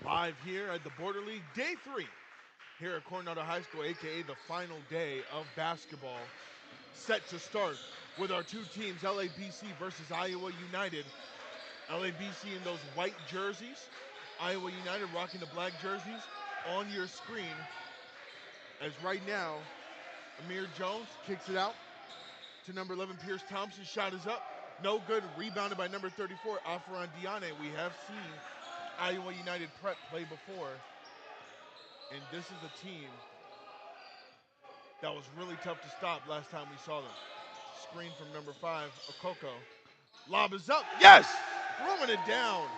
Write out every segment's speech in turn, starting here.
Live here at the Border League, day 3 here at Coronado High School, aka the final day of basketball, set to start with our two teams, LABC versus Iowa United. LABC in those white jerseys, Iowa United rocking the black jerseys on your screen. As right now, Amir Jones kicks it out to number 11, Pierce Thompson. Shot is up, no good. Rebounded by number 34, Afran Diane. We have seen Iowa United prep play before, and this is a team that was really tough to stop last time we saw them. Screen from number 5, Okoko. Lob is up, yes! Throwing it down.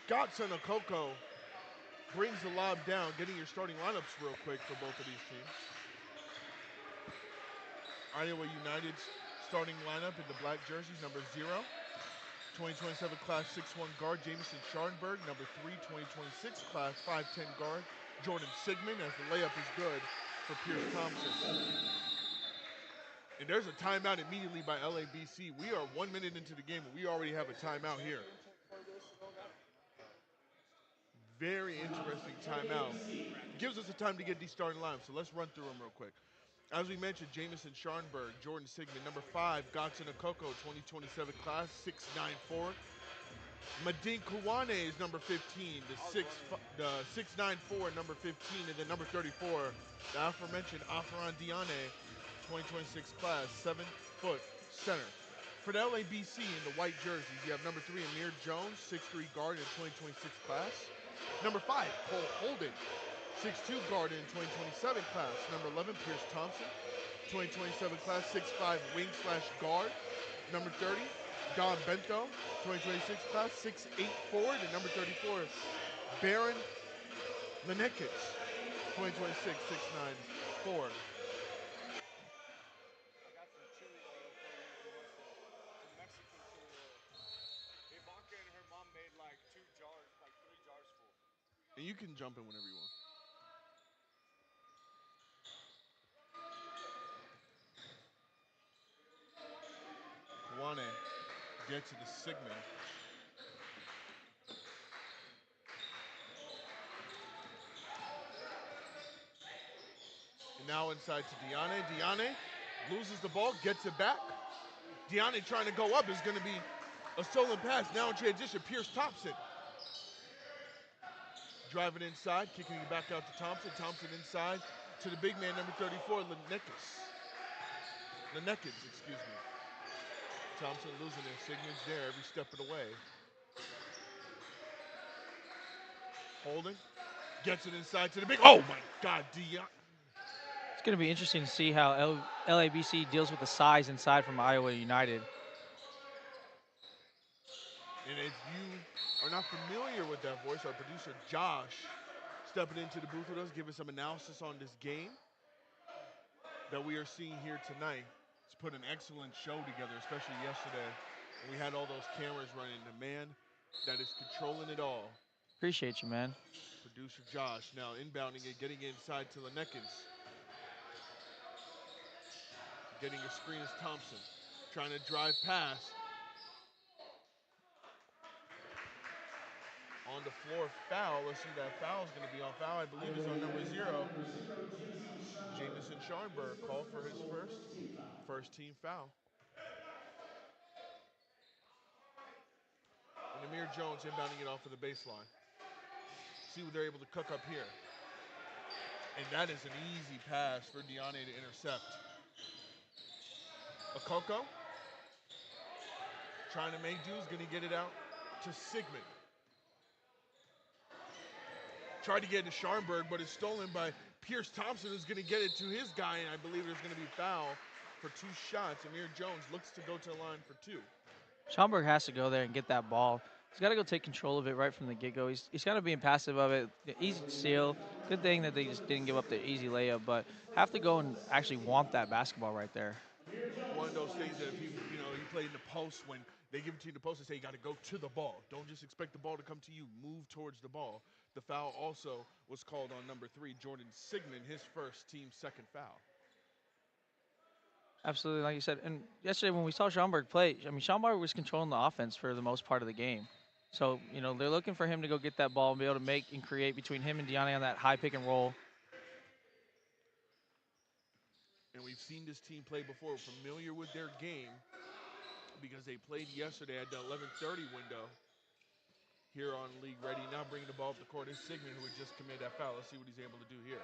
Godson Okoko brings the lob down, getting your starting lineups real quick for both of these teams. Iowa United's starting lineup in the black jerseys, number 0, 2027 class 6'1 guard, Jamison Scharnberg. Number 3, 2026 class 5'10 guard, Jordan Sigmund, as the layup is good for Pierce Thompson. And there's a timeout immediately by LABC. We are 1 minute into the game, and we already have a timeout here. Very interesting timeout. Gives us a time to get these starting lineups, so let's run through them real quick. As we mentioned, Jamison Scharnberg, Jordan Sigmund. Number 5, Godson Okoko, 2027 class, 6'9 forward. Madin Kuwane is number 15, the 6'9 forward, number 15, and then number 34, the aforementioned Afran Diane, 2026 class, 7-foot center. For the LABC in the white jerseys, you have number 3, Amir Jones, 6'3 guard in 2026 class. Number 5, Cole Holden, 6'2 guard in 2027 class. Number 11, Pierce Thompson, 2027 class, 6'5 wing / guard. Number 30, Don Bento, 2026 class, 6'8 forward. And number 34, Baron Lenekis, 2026, 6'9 forward. And you can jump in whenever you want. Kuwane gets to the Sigmund. And now inside to Diane. Diane loses the ball, gets it back. Diane trying to go up is going to be a stolen pass. Now in transition, Pierce Thompson. Driving inside, kicking it back out to Thompson. Thompson inside to the big man, number 34, Lenekis. Lenekis, excuse me. Thompson losing it. Sigmund's there every step of the way. Holding. Gets it inside to the big. Oh my God, Dion. It's going to be interesting to see how LABC deals with the size inside from Iowa United. And if you are not familiar with that voice, our producer Josh stepping into the booth with us, giving some analysis on this game that we are seeing here tonight. He's put an excellent show together, especially yesterday when we had all those cameras running. The man that is controlling it all. Appreciate you, man. Producer Josh now inbounding it, getting inside to Lenekins. Getting a screen is Thompson. Trying to drive past. On the floor, foul. Let's see, that foul is going to be on foul. I believe it's on number 0. Jamison Scharnberg called for his first team foul. And Amir Jones inbounding it off of the baseline. See what they're able to cook up here. And that is an easy pass for Diane to intercept. Okoko trying to make do, is going to get it out to Sigmund. Tried to get it to Scharnberg, but it's stolen by Pierce Thompson, who's going to get it to his guy, and I believe there's going to be foul for 2 shots. Amir Jones looks to go to the line for 2. Scharnberg has to go there and get that ball. He's got to go take control of it right from the get-go. He's kind of being passive of it. Easy steal. Good thing that they just didn't give up the easy layup, but have to go and actually want that basketball right there. One of those things that if you play in the post, when they give it to you in the post, they say you got to go to the ball. Don't just expect the ball to come to you. Move towards the ball. The foul also was called on number 3, Jordan Sigmund, his first team second foul. Absolutely, like you said. And yesterday when we saw Scharnberg play, I mean, Scharnberg was controlling the offense for the most part of the game. So, they're looking for him to go get that ball and be able to make and create between him and Deani on that high pick and roll. And we've seen this team play before, familiar with their game because they played yesterday at the 11:30 window here on League Ready. Now bringing the ball up the court is Sigmund, who had just committed that foul. Let's see what he's able to do here.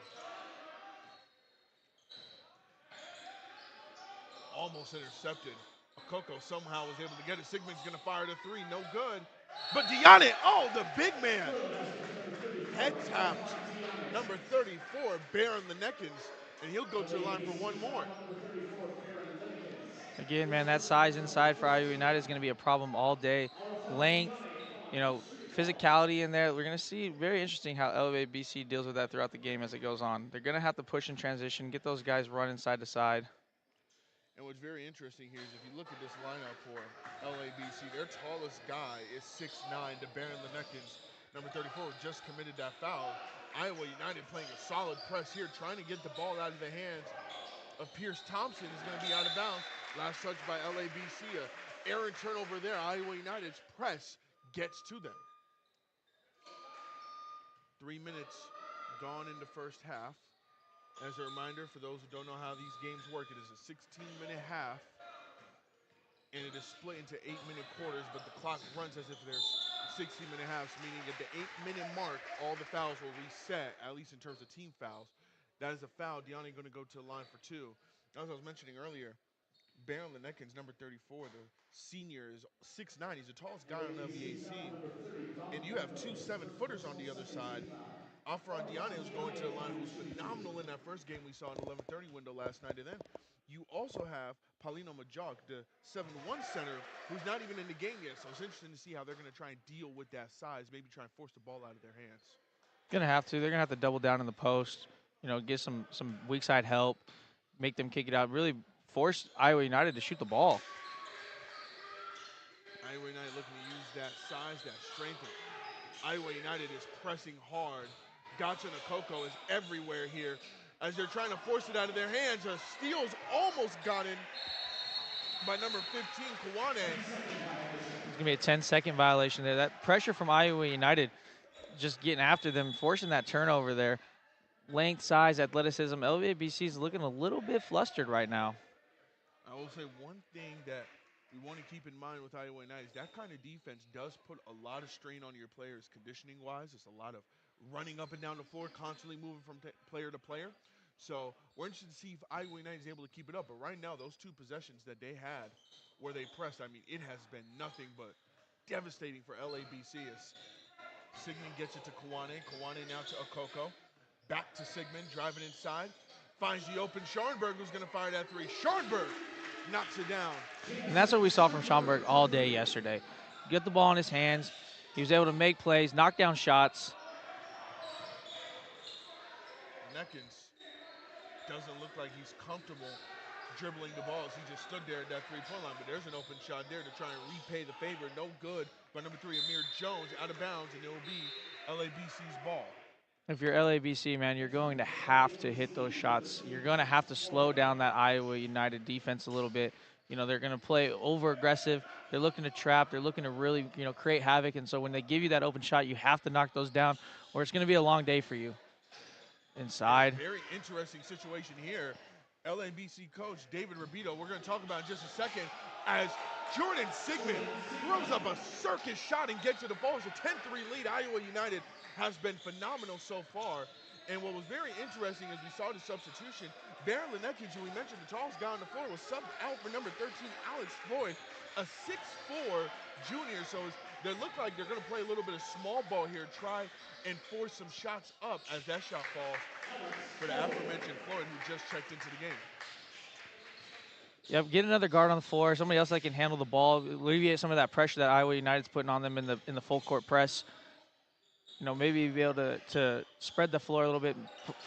Almost intercepted. Okoko somehow was able to get it. Sigmund's going to fire the three. No good. But Deani, oh, the big man. Head tapped. Number 34, Baron Lenekins. And he'll go to the line for one more. Again, man, that size inside for Iowa United is going to be a problem all day. Length, physicality in there. We're going to see very interesting how LABC deals with that throughout the game as it goes on. They're going to have to push and transition, get those guys running side to side. And what's very interesting here is if you look at this lineup for LABC, their tallest guy is 6'9", Baron Lenekins. Number 34 just committed that foul. Iowa United playing a solid press here, trying to get the ball out of the hands of Pierce Thompson. Is going to be out of bounds. Last touch by LABC. Errant turnover there. Iowa United's press gets to them. 3 minutes gone in the first half. As a reminder, for those who don't know how these games work, it is a 16-minute half, and it is split into 8-minute quarters, but the clock runs as if there's 16-minute halves, meaning at the 8-minute mark, all the fouls will reset, at least in terms of team fouls. That is a foul. Deani going to go to the line for two. As I was mentioning earlier, Baron Lenekins, number 34, the senior, is 6'9". He's the tallest guy on LABC, and you have two 7-footers on the other side. Afron Deani was going to the line, who was phenomenal in that first game we saw in the 11:30 window last night. And then you also have Paulino Majok, the 7'1" center, who's not even in the game yet. So it's interesting to see how they're going to try and deal with that size, maybe try and force the ball out of their hands. They're going to have to double down in the post, get some weak side help, make them kick it out, really force Iowa United to shoot the ball. Iowa United looking to use that size, that strength. Iowa United is pressing hard. Gotcha Okoko is everywhere here as they're trying to force it out of their hands. A steal's almost gotten by number 15, Kawane. It's going to be a 10-second violation there. That pressure from Iowa United just getting after them, forcing that turnover there. Length, size, athleticism. LABC is looking a little bit flustered right now. I will say one thing that we want to keep in mind with Iowa United is that kind of defense does put a lot of strain on your players conditioning-wise. It's a lot of running up and down the floor, constantly moving from player to player. So we're interested to see if Iowa United is able to keep it up. But right now, those two possessions that they had where they pressed, I mean, it has been nothing but devastating for LABC. As Sigmund gets it to Kawane. Kawane now to Okoko. Back to Sigmund, driving inside. Finds the open Scharnberg, who's going to fire that three. Scharnberg knocks it down. And that's what we saw from Scharnberg all day yesterday. Get the ball in his hands. He was able to make plays, knock down shots. Lenekins doesn't look like he's comfortable dribbling the ball as he just stood there at that three-point line. But there's an open shot there to try and repay the favor. No good by number 3, Amir Jones, out of bounds, and it will be LABC's ball. If you're LABC, man, you're going to have to hit those shots. You're going to have to slow down that Iowa United defense a little bit. They're going to play over-aggressive. They're looking to trap. They're looking to really, create havoc. And so when they give you that open shot, you have to knock those down, or it's going to be a long day for you. Inside. Very interesting situation here. LABC coach David Rabito, we're going to talk about in just a second, as Jordan Sigmund throws up a circus shot and gets to the ball. It's a 10-3 lead. Iowa United has been phenomenal so far. And what was very interesting is we saw the substitution. Baron Lenekins, who we mentioned, the tallest guy on the floor, was subbed out for number 13, Alex Floyd, a 6'4" junior. So they look like they're going to play a little bit of small ball here, try and force some shots up as that shot falls for the aforementioned Floyd, who just checked into the game. Yep, get another guard on the floor, somebody else that can handle the ball, alleviate some of that pressure that Iowa United's putting on them in the full court press. Maybe be able to spread the floor a little bit,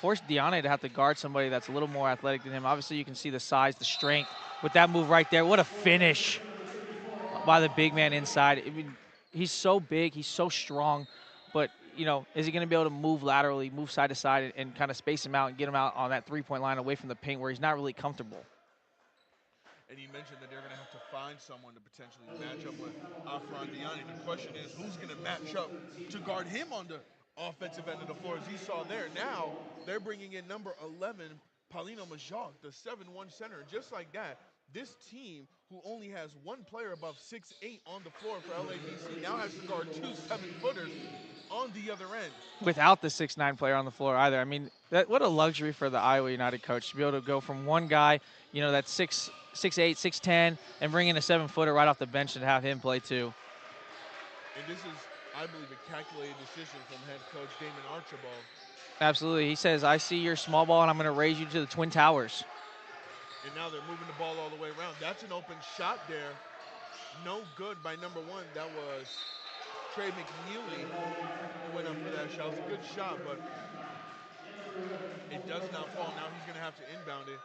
force Deani to have to guard somebody that's a little more athletic than him. Obviously, you can see the size, the strength with that move right there. What a finish by the big man inside. I mean, he's so big, he's so strong, but, is he going to be able to move laterally, move side to side, and kind of space him out and get him out on that three-point line away from the paint where he's not really comfortable? And you mentioned that they're going to have to find someone to potentially match up with Afron Diani. The question is, who's going to match up to guard him on the offensive end of the floor, as you saw there? Now they're bringing in number 11, Paulino Majok, the 7'1 center. Just like that, this team, who only has one player above 6'8 on the floor for LABC, now has to guard two 7-footers on the other end. Without the 6'9" player on the floor either. I mean, what a luxury for the Iowa United coach to be able to go from one guy, that's 6'8", 6'10", and bring in a 7-footer right off the bench and have him play too. And this is, I believe, a calculated decision from head coach Damon Archibald. Absolutely. He says, I see your small ball, and I'm going to raise you to the Twin Towers. And now they're moving the ball all the way around. That's an open shot there. No good by number 1. That was Trey McNeely who went up for that shot. It was a good shot, but it does not fall. Now he's going to have to inbound it.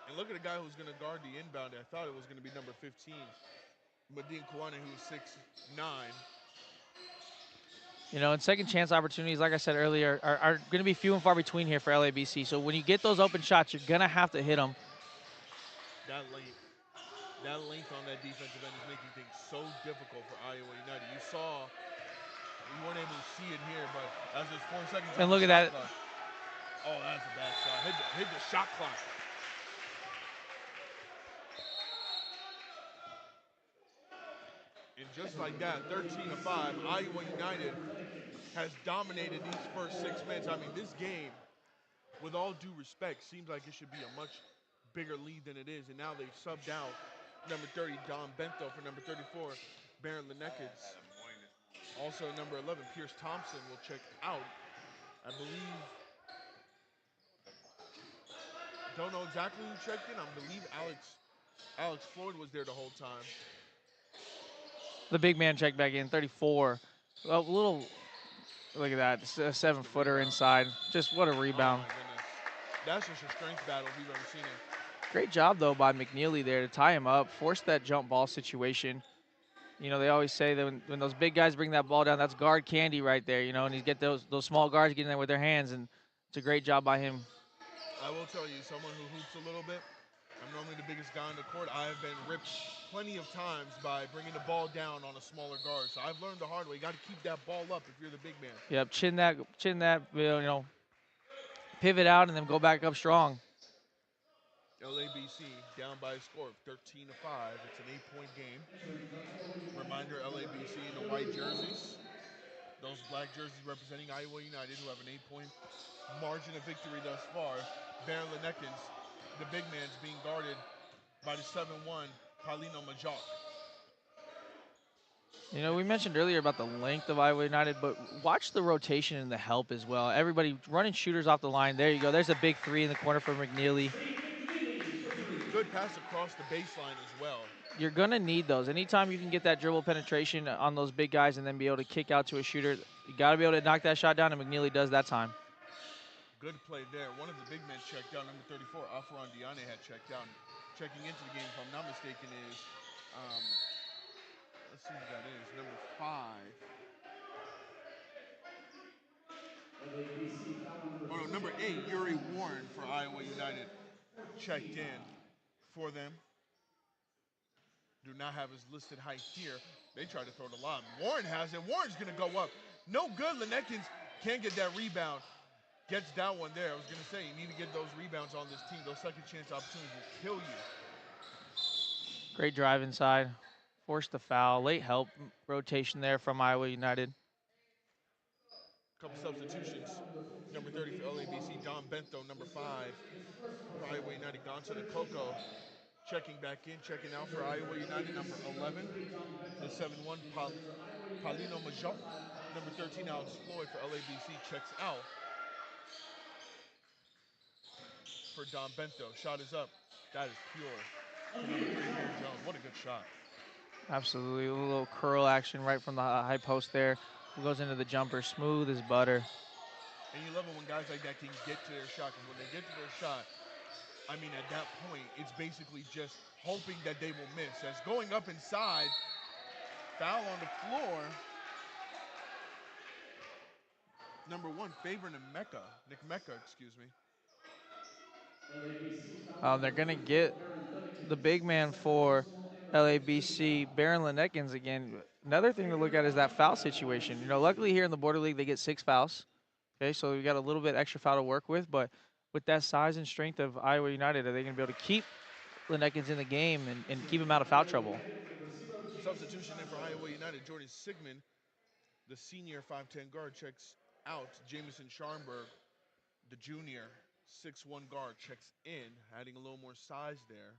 And look at the guy who's going to guard the inbound. I thought it was going to be number 15, Madine Kwane, who's 6'9". And second chance opportunities, like I said earlier, are going to be few and far between here for LABC. So when you get those open shots, you're going to have to hit them. That length on that defensive end is making things so difficult for Iowa United. You saw, you weren't able to see it here, but as there's 4 seconds and on look the at that. Clock, oh, that's a bad shot. Hit the shot clock. And just like that, 13-5, Iowa United has dominated these first 6 minutes. I mean, this game, with all due respect, seems like it should be a much bigger lead than it is. And now they've subbed out number 30, Don Bento, for number 34, Baron Lenekins. Also, number 11, Pierce Thompson, will check out. I believe, don't know exactly who checked in. I believe Alex Floyd was there the whole time. The big man checked back in, 34. A little, look at that, a 7-footer inside. Just what a rebound. Oh my goodness. That's just a strength battle if you've ever seen it. Great job, though, by McNeely there to tie him up, force that jump ball situation. They always say that when those big guys bring that ball down, that's guard candy right there, and you get those small guards getting there with their hands, and it's a great job by him. I will tell you, someone who hoops a little bit, I'm normally the biggest guy on the court. I have been ripped plenty of times by bringing the ball down on a smaller guard. So I've learned the hard way. You got to keep that ball up if you're the big man. Yep, chin that, pivot out and then go back up strong. LABC down by a score of 13-5. It's an 8-point game. Reminder, LABC in the white jerseys. Those black jerseys representing Iowa United, who have an 8-point margin of victory thus far. Baron Lenekins, the big man's being guarded by the 7'1", Paulino Majok. We mentioned earlier about the length of Iowa United, but watch the rotation and the help as well. Everybody running shooters off the line. There you go. There's a big 3 in the corner for McNeely. Good pass across the baseline as well. You're going to need those. Anytime you can get that dribble penetration on those big guys and then be able to kick out to a shooter, you got to be able to knock that shot down, and McNeely does that time. Good play there. One of the big men checked out. Number 34, Afron Diane, had checked out. Checking into the game, if I'm not mistaken, is, let's see who that is, number 5. Oh, no, number 8, Yuri Warren for Iowa United, checked in for them. Do not have his listed height here. They tried to throw the lob. Warren has it. Warren's going to go up. No good. Lenekins can't get that rebound. Gets that one there. I was going to say, you need to get those rebounds on this team. Those second chance opportunities will kill you. Great drive inside. Forced the foul. Late help rotation there from Iowa United. Couple substitutions. Number 30 for LABC, Don Bento. Number 5 for Iowa United, Gonson and Coco. Checking back in, checking out for Iowa United. Number 11, the 7'1", Paulino Majok. Number 13, Alex Floyd for LABC, checks out for Don Bento. Shot is up. That is pure. For number 3, Amir Jones. What a good shot. Absolutely. A little curl action right from the high post there. Goes into the jumper, smooth as butter. And you love it when guys like that can get to their shot, because when they get to their shot, I mean, at that point, it's basically just hoping that they will miss. As going up inside, foul on the floor. Number 1, Favor Nick Mecca, excuse me. They're going to get the big man for LABC, Baron Linekins again. Another thing to look at is that foul situation. Luckily here in the Border League, they get 6 fouls. Okay, so we got a little bit extra foul to work with, but with that size and strength of Iowa United, are they going to be able to keep Linekins in the game and keep him out of foul trouble? Substitution in for Iowa United, Jordan Sigmund, the senior 5'10 guard, checks out. Jamison Scharnberg, the junior 6'1 guard, checks in, adding a little more size there.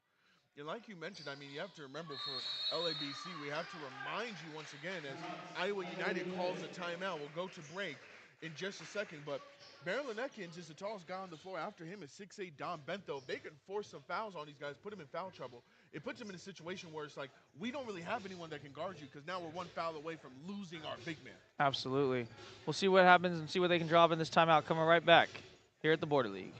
And like you mentioned, I mean, you have to remember for LABC, we have to remind you once again as Iowa United calls a timeout. We'll go to break in just a second, but Maryland Ekins is the tallest guy on the floor. After him is 6'8 Don Bento. If they can force some fouls on these guys, put them in foul trouble, it puts them in a situation where it's like, we don't really have anyone that can guard you because now we're one foul away from losing our big man. Absolutely. We'll see what happens and see what they can draw up in this timeout. Coming right back here at the Border League.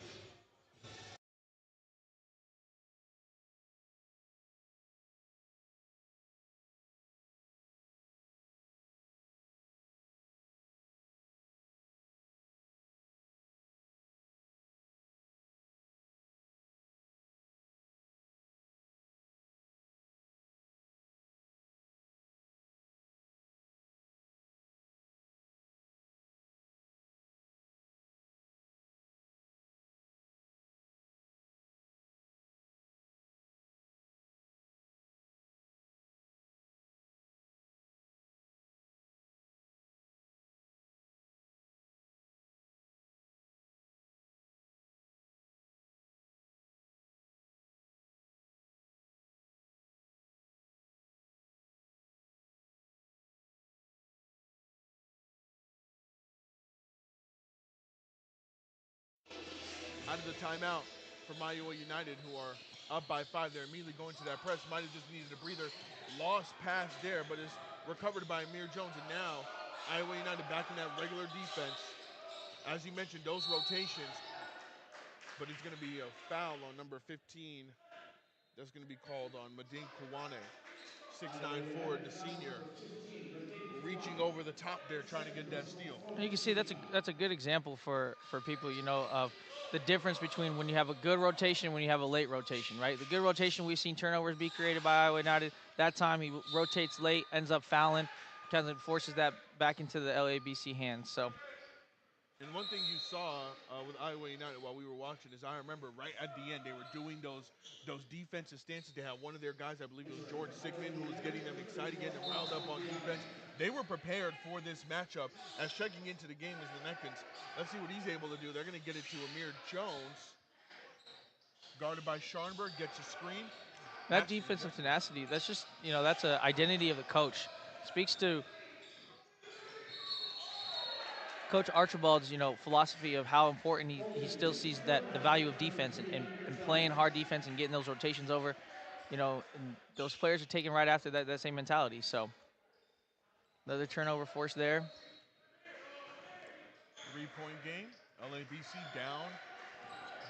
Out of the timeout from Iowa United, who are up by 5. They're immediately going to that press. Might have just needed a breather. Lost pass there, but is recovered by Amir Jones. And now Iowa United back in that regular defense. As you mentioned, those rotations. But it's going to be a foul on number 15. That's going to be called on Madin Kouane. 6'9" forward, the senior, reaching over the top there, trying to get that steal. And you can see that's a good example for people, of the difference between when you have a good rotation and when you have a late rotation, right? The good rotation, we've seen turnovers be created by Iowa United. That time he rotates late, ends up fouling, kind of forces that back into the LABC hands. So. And one thing you saw with Iowa United while we were watching is I remember right at the end they were doing those defensive stances. They had one of their guys, I believe it was George Sigmund, who was getting them excited, getting them riled up on defense. They were prepared for this matchup. As checking into the game is the Neckens. Let's see what he's able to do. They're going to get it to Amir Jones. Guarded by Scharnberg, gets a screen. That defensive tenacity, that's just, that's an identity of the coach. Speaks to Coach Archibald's, philosophy of how important he still sees that the value of defense and playing hard defense and getting those rotations over, and those players are taking right after that same mentality. So another turnover force there. 3-point game. LABC down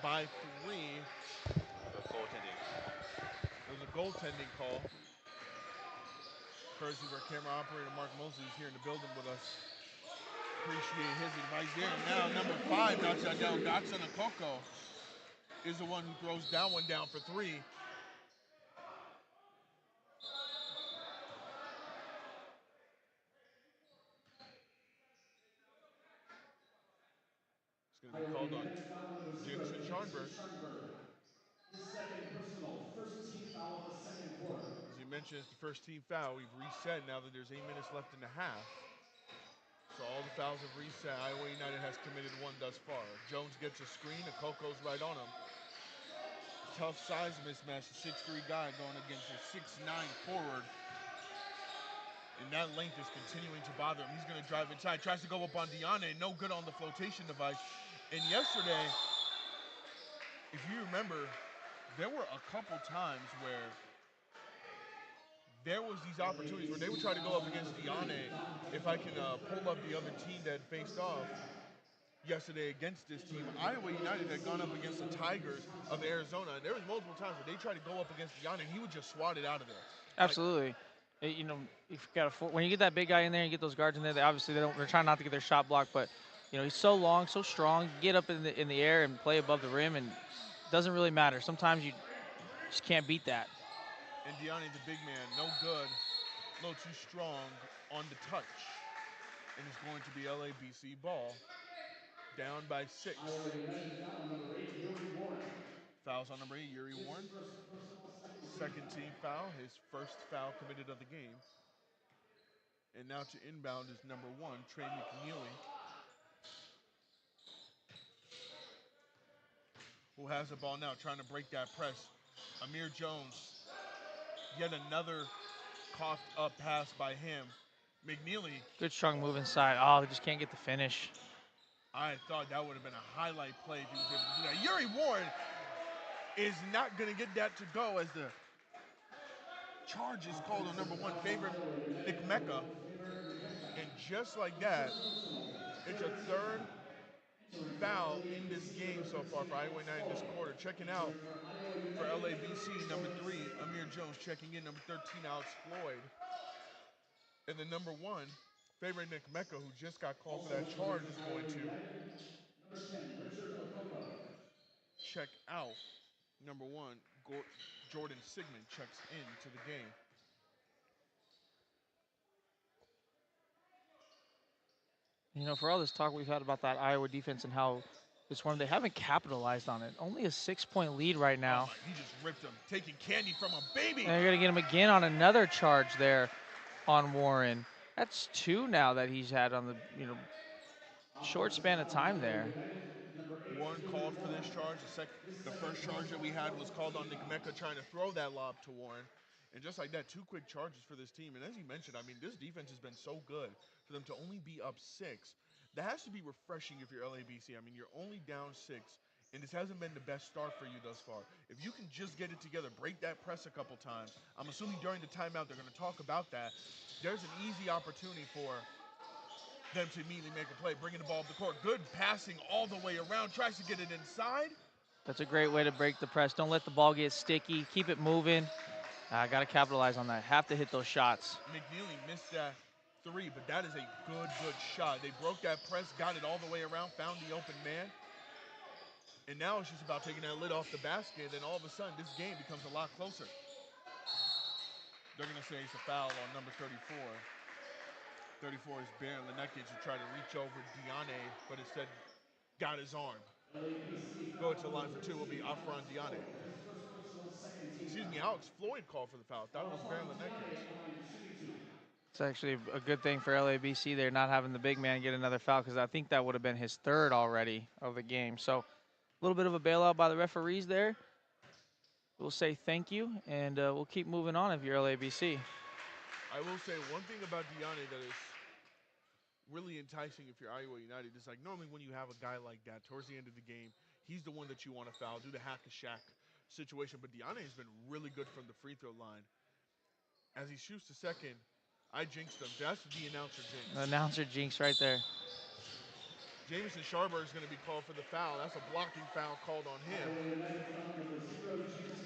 by 3. It was a goaltending call. Courtesy of our camera operator, Mark Mosley, is here in the building with us. Appreciate his advice there. And now number 5 knocks that down. Gatson Akoko is the one who throws that one down for 3. It's going to be called on Jamison Scharnberg. His second personal, first team foul of the second quarter. As you mentioned, it's the first team foul. We've reset now that there's 8 minutes left in the half. So all the fouls have reset. Iowa United has committed 1 thus far. Jones gets a screen. Akoko's right on him. Tough size mismatch. The 6'3" guy going against a 6'9" forward. And that length is continuing to bother him. He's going to drive inside. Tries to go up on Diane. No good on the flotation device. And yesterday, if you remember, there were a couple times where there was these opportunities where they would try to go up against Diane. If I can pull up the other team that faced off yesterday against this team, Iowa United had gone up against the Tigers of Arizona. And there was multiple times where they tried to go up against Diane, and he would just swat it out of there. Absolutely. You've got when you get that big guy in there and you get those guards in there, they're trying not to get their shot blocked, but he's so long, so strong. Get up in the air and play above the rim, and doesn't really matter. Sometimes you just can't beat that. And Deani, the big man, no good, a little too strong on the touch. And it's going to be LABC ball, down by 6. Iowa United foul on number 8, Yuri Warren. Fouls on number 8, Yuri His Warren. first personal, Second team foul, his first foul committed of the game. And now to inbound is number 1, Trey McNeely, who has the ball now, trying to break that press. Amir Jones, yet another coughed up pass by him. McNeely, Good strong move inside. Oh, they just can't get the finish. I thought that would have been a highlight play if he was able to do that. Yuri Warren is not going to get that to go as the charge is called on number 1, favorite Nick Mecca. And just like that, it's a third foul in this game so far for Iowa United in this quarter. Checking out for LABC, number 3, Amir Jones. Checking in, number 13, Alex Floyd. And the number 1, favorite Nick Mecca, who just got called for that charge, is going to number 10, Richard Okoko. check out. Number 1, Jordan Sigmund checks into the game. You know, for all this talk we've had about that Iowa defense and how it's one, they haven't capitalized on it. Only a 6-point lead right now. Oh my, he just ripped him, taking candy from a baby. And they're going to get him again on another charge there on Warren. That's 2 now that he's had on the, short span of time there. Warren called for this charge. The first charge that we had was called on Nick Mecca trying to throw that lob to Warren. And just like that, 2 quick charges for this team. And as you mentioned, I mean, this defense has been so good for them to only be up 6. That has to be refreshing if you're LABC. I mean, you're only down 6, and this hasn't been the best start for you thus far. If you can just get it together, break that press a couple times, I'm assuming during the timeout they're going to talk about that, there's an easy opportunity for them to immediately make a play, bringing the ball up the court. Good passing all the way around, tries to get it inside. That's a great way to break the press. Don't let the ball get sticky. Keep it moving. Got to capitalize on that. Have to hit those shots. McNeely missed that 3, but that is a good shot. They broke that press, got it all the way around, found the open man. And now it's just about taking that lid off the basket, and all of a sudden this game becomes a lot closer. They're going to say it's a foul on number 34. 34 is Baron Lenekis, who tried to reach over Deani, but instead got his arm. Go to the line for 2 will be Afron Deani. Excuse me, Alex Floyd called for the foul. Thought it was Baron Lenekis. It's actually a good thing for LABC there not having the big man get another foul, because I think that would have been his 3rd already of the game. So a little bit of a bailout by the referees there. We'll say thank you, and we'll keep moving on if you're LABC. I will say one thing about Deani that is really enticing if you're Iowa United is, like, normally when you have a guy like that towards the end of the game, he's the one that you want to foul, do the hack-a-shack situation. But Deani has been really good from the free throw line. As he shoots the second, I jinxed him. That's the announcer jinx. The announcer jinx right there. Jamison Sharberg is going to be called for the foul. That's a blocking foul called on him.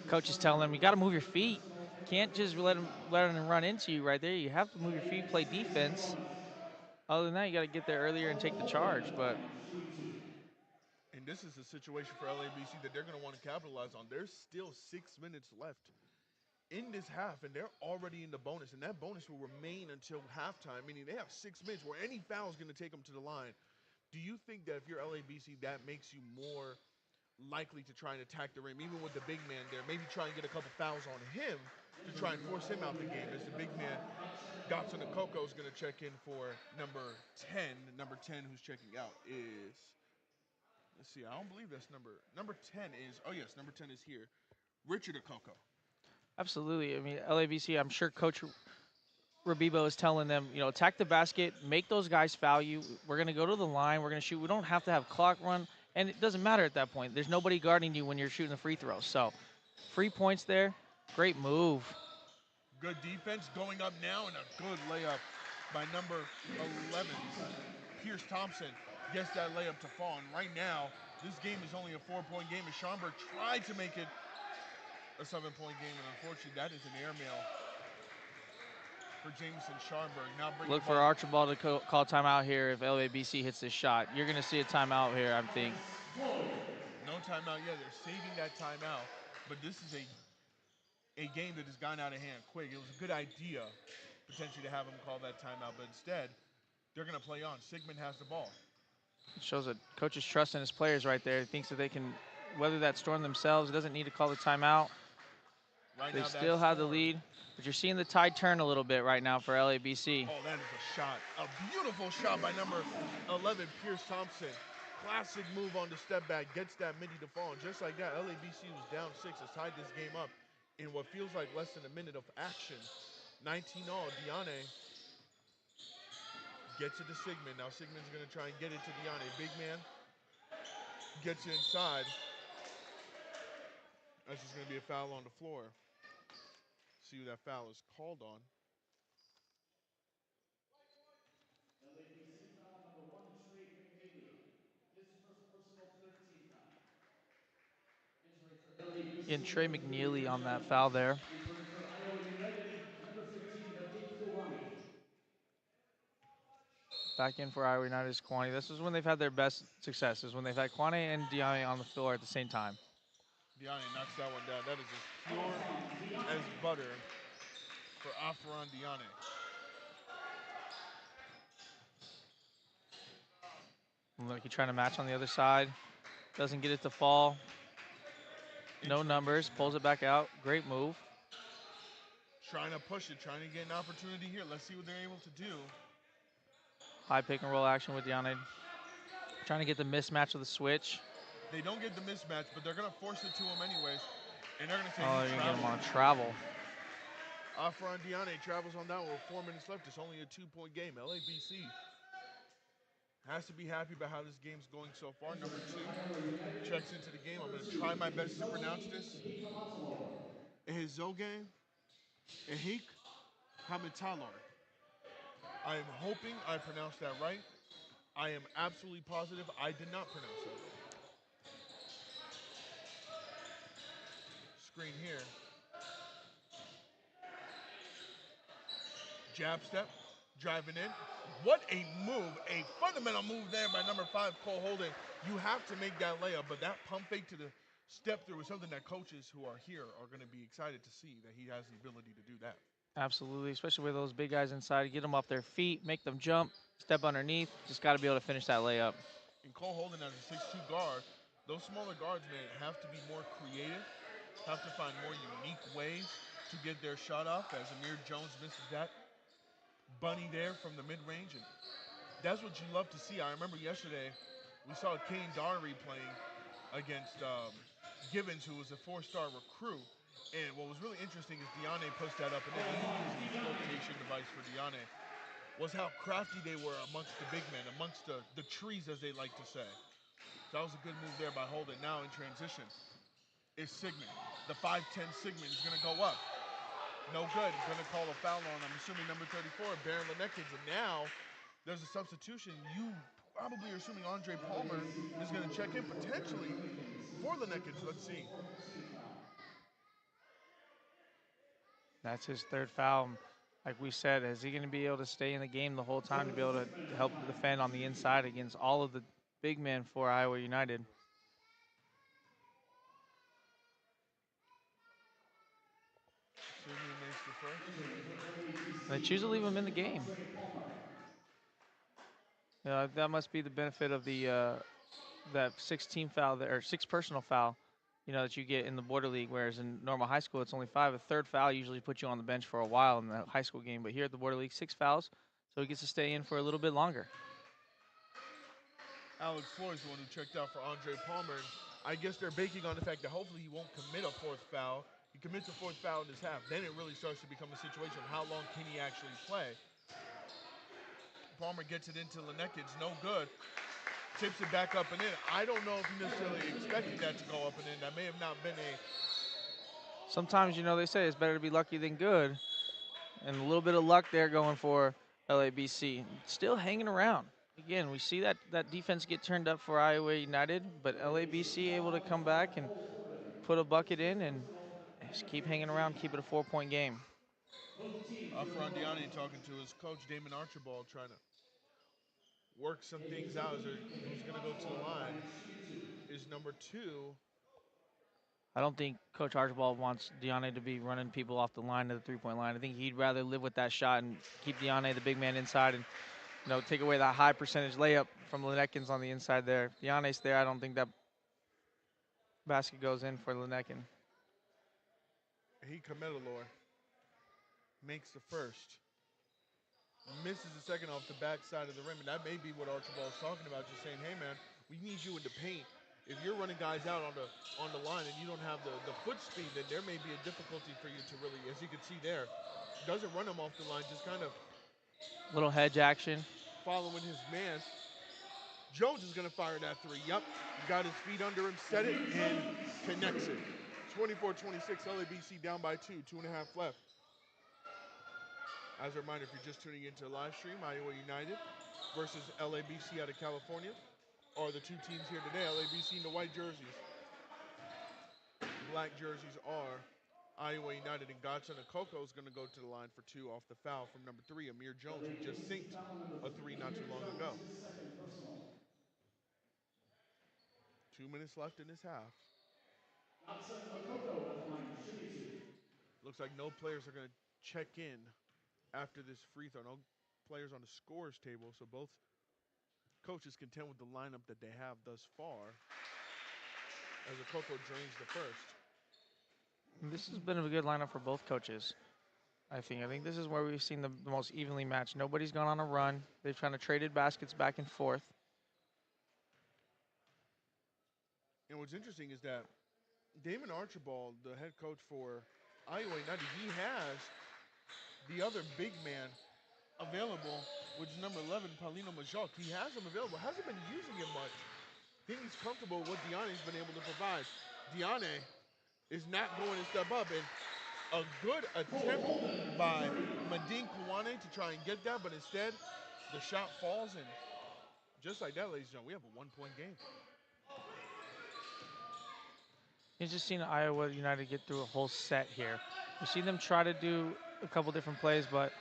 Coach is telling him, you got to move your feet. Can't just let him run into you right there. You have to move your feet, play defense. Other than that, you got to get there earlier and take the charge. But and this is a situation for LABC that they're going to want to capitalize on. There's still 6 minutes left in this half, and they're already in the bonus, and that bonus will remain until halftime, meaning they have 6 minutes where any foul is going to take them to the line. Do you think that if you're LABC, that makes you more likely to try and attack the rim, even with the big man there, maybe try and get a couple fouls on him to try and force him out the game, as the big man, Dotson Okoko, is going to check in for number 10. Number 10 who's checking out is, let's see, I don't believe that's number 10 is, oh yes, number 10 is here, Richard Okoko. Absolutely. I mean, LABC, I'm sure Coach Rabibo is telling them, attack the basket, make those guys foul you. We're going to go to the line. We're going to shoot. We don't have to have clock run. And it doesn't matter at that point. There's nobody guarding you when you're shooting the free throw. So, free points there. Great move. Good defense going up now, and a good layup by number 11. Pierce Thompson gets that layup to fall. And right now, this game is only a 4-point game, and Schomburg tried to make it a 7-point game, and unfortunately, that is an airmail for Jamison Schomburg. Now look for Archibald to call timeout here if LABC hits this shot. You're going to see a timeout here, I think. No timeout. Yeah, they're saving that timeout, but this is a game that has gone out of hand quick. It was a good idea potentially to have them call that timeout, but instead they're going to play on. Sigmund has the ball. It shows a coach's trust in his players right there. He thinks that they can weather that storm themselves. He doesn't need to call the timeout. Right They now, that still have the storm. lead, but you're seeing the tide turn a little bit right now for LABC. Oh, that is a shot. A beautiful shot by number 11, Pierce Thompson. Classic move on the step back, gets that midi to fall. And just like that, LABC was down 6, has tied this game up in what feels like less than a minute of action. 19 all. Diane gets it to Sigmund. Now Sigmund's going to try and get it to Diane. Big man gets it inside. That's just going to be a foul on the floor. See who that foul is called on. LABC foul number 1, Trey McNeely. His first personal, third team foul. Entering for LABC. And Trey number McNeely 38, on that foul there. Entering for Iowa United, number 15, Nadim Fulani. Back in for Iowa United is Kwani. This is when they've had their best successes, when they've had Kwani and Diane on the floor at the same time. Diane knocks that one down. That is as pure as butter for Afron Diane. Look, he's trying to match on the other side. Doesn't get it to fall. No numbers. Pulls it back out. Great move. Trying to push it, trying to get an opportunity here. Let's see what they're able to do. High pick and roll action with Diane. Trying to get the mismatch of the switch. They don't get the mismatch, but they're going to force it to him anyways. And they're going to say, oh, they're going to get him on a travel. Afron Diane travels on that one with 4 minutes left. It's only a 2-point game. LABC has to be happy about how this game's going so far. Number 2 checks into the game. I'm going to try my best to pronounce this. Ehizoge Ehik Hamitalor. I am hoping I pronounced that right. I am absolutely positive I did not pronounce that right. Screen here. Jab step, driving in. What a move, a fundamental move there by number 5, Cole Holden. You have to make that layup, but that pump fake to the step through is something that coaches who are here are going to be excited to see, that he has the ability to do that. Absolutely, especially with those big guys inside. Get them off their feet, make them jump, step underneath. Just got to be able to finish that layup. And Cole Holden as a 6'2 guard, those smaller guards, man, have to be more creative, have to find more unique ways to get their shot off, as Amir Jones misses that bunny there from the mid-range. And that's what you love to see. I remember yesterday we saw Kane Darby playing against Givens, who was a 4-star recruit. And what was really interesting is Diane pushed that up, and then he used the flotation device for Diane, was how crafty they were amongst the big men, amongst the trees, as they like to say. So that was a good move there by Holden. Now in transition is Sigmund. The 5'10 Sigmund is going to go up. No good. He's going to call a foul on, I'm assuming, number 34, Baron Lenekins. And now there's a substitution. You probably are assuming Andre Palmer is going to check in potentially for Lenekins. Let's see. That's his 3rd foul. Like we said, is he going to be able to stay in the game the whole time to be able to help defend on the inside against all of the big men for Iowa United? They choose to leave him in the game. That must be the benefit of the that 6-team foul there, or 6 personal foul, that you get in the border league. Whereas in normal high school, it's only 5. A 3rd foul usually puts you on the bench for a while in the high school game. But here at the border league, 6 fouls, so he gets to stay in for a little bit longer. Alex Floyd is the one who checked out for Andre Palmer. And I guess they're banking on the fact that hopefully he won't commit a 4th foul. He commits a 4th foul in his half. Then it really starts to become a situation of how long can he actually play. Palmer gets it into Lenekins, no good. Tips it back up and in. I don't know if he necessarily expected that to go up and in. That may have not been a... Sometimes, they say it's better to be lucky than good. And a little bit of luck there going for LABC. Still hanging around. Again, we see that defense get turned up for Iowa United, but LABC able to come back and put a bucket in and just keep hanging around, keep it a 4-point game. Afrandiani talking to his coach, Damon Archibald, trying to work some things out as who's going to go to the line. is number 2. I don't think Coach Archibald wants Deanne to be running people off the line to the three-point line. I think he'd rather live with that shot and keep Deanne, the big man, inside and take away that high percentage layup from Lenekins on the inside there. Deanne's there. I don't think that basket goes in for Lenekin. He Camelor makes the first. Misses the second off the backside of the rim, and that may be what Archibald's talking about, just saying, hey, man, we need you in the paint. If you're running guys out on the line and you don't have the foot speed, then there may be a difficulty for you to really, as you can see there, doesn't run him off the line, just kind of little hedge action. Following his man. Jones is going to fire that 3. Yep, got his feet under him, set it, and connects it. 24-26, LABC down by 2, 2.5 left. As a reminder, if you're just tuning into the live stream, Iowa United versus LABC out of California are the 2 teams here today. LABC in the white jerseys. Black jerseys are Iowa United, and Godson Okoko is going to go to the line for 2 off the foul from number 3, Amir Jones, who just sinked a 3 not too long ago. 2 minutes left in this half. Godson Okoko at the line to shoot it 2. Looks like no players are going to check in after this free throw. No players on the scorers table, so both coaches content with the lineup that they have thus far as Okoko drains the first. This has been a good lineup for both coaches. I think this is where we've seen the most evenly matched. Nobody's gone on a run. They've kind of traded baskets back and forth. And what's interesting is that Damon Archibald, the head coach for Iowa United, he has the other big man available, which is number 11, Paulino Majok. He has him available, hasn't been using him much. I think he's comfortable with what Deanne's been able to provide. Deanne is not going to step up, and a good attempt by Madine Kwane to try and get that, but instead the shot falls, and just like that, ladies and gentlemen, we have a 1-point game. You've just seen Iowa United get through a whole set here. We've seen them try to do a couple different plays, but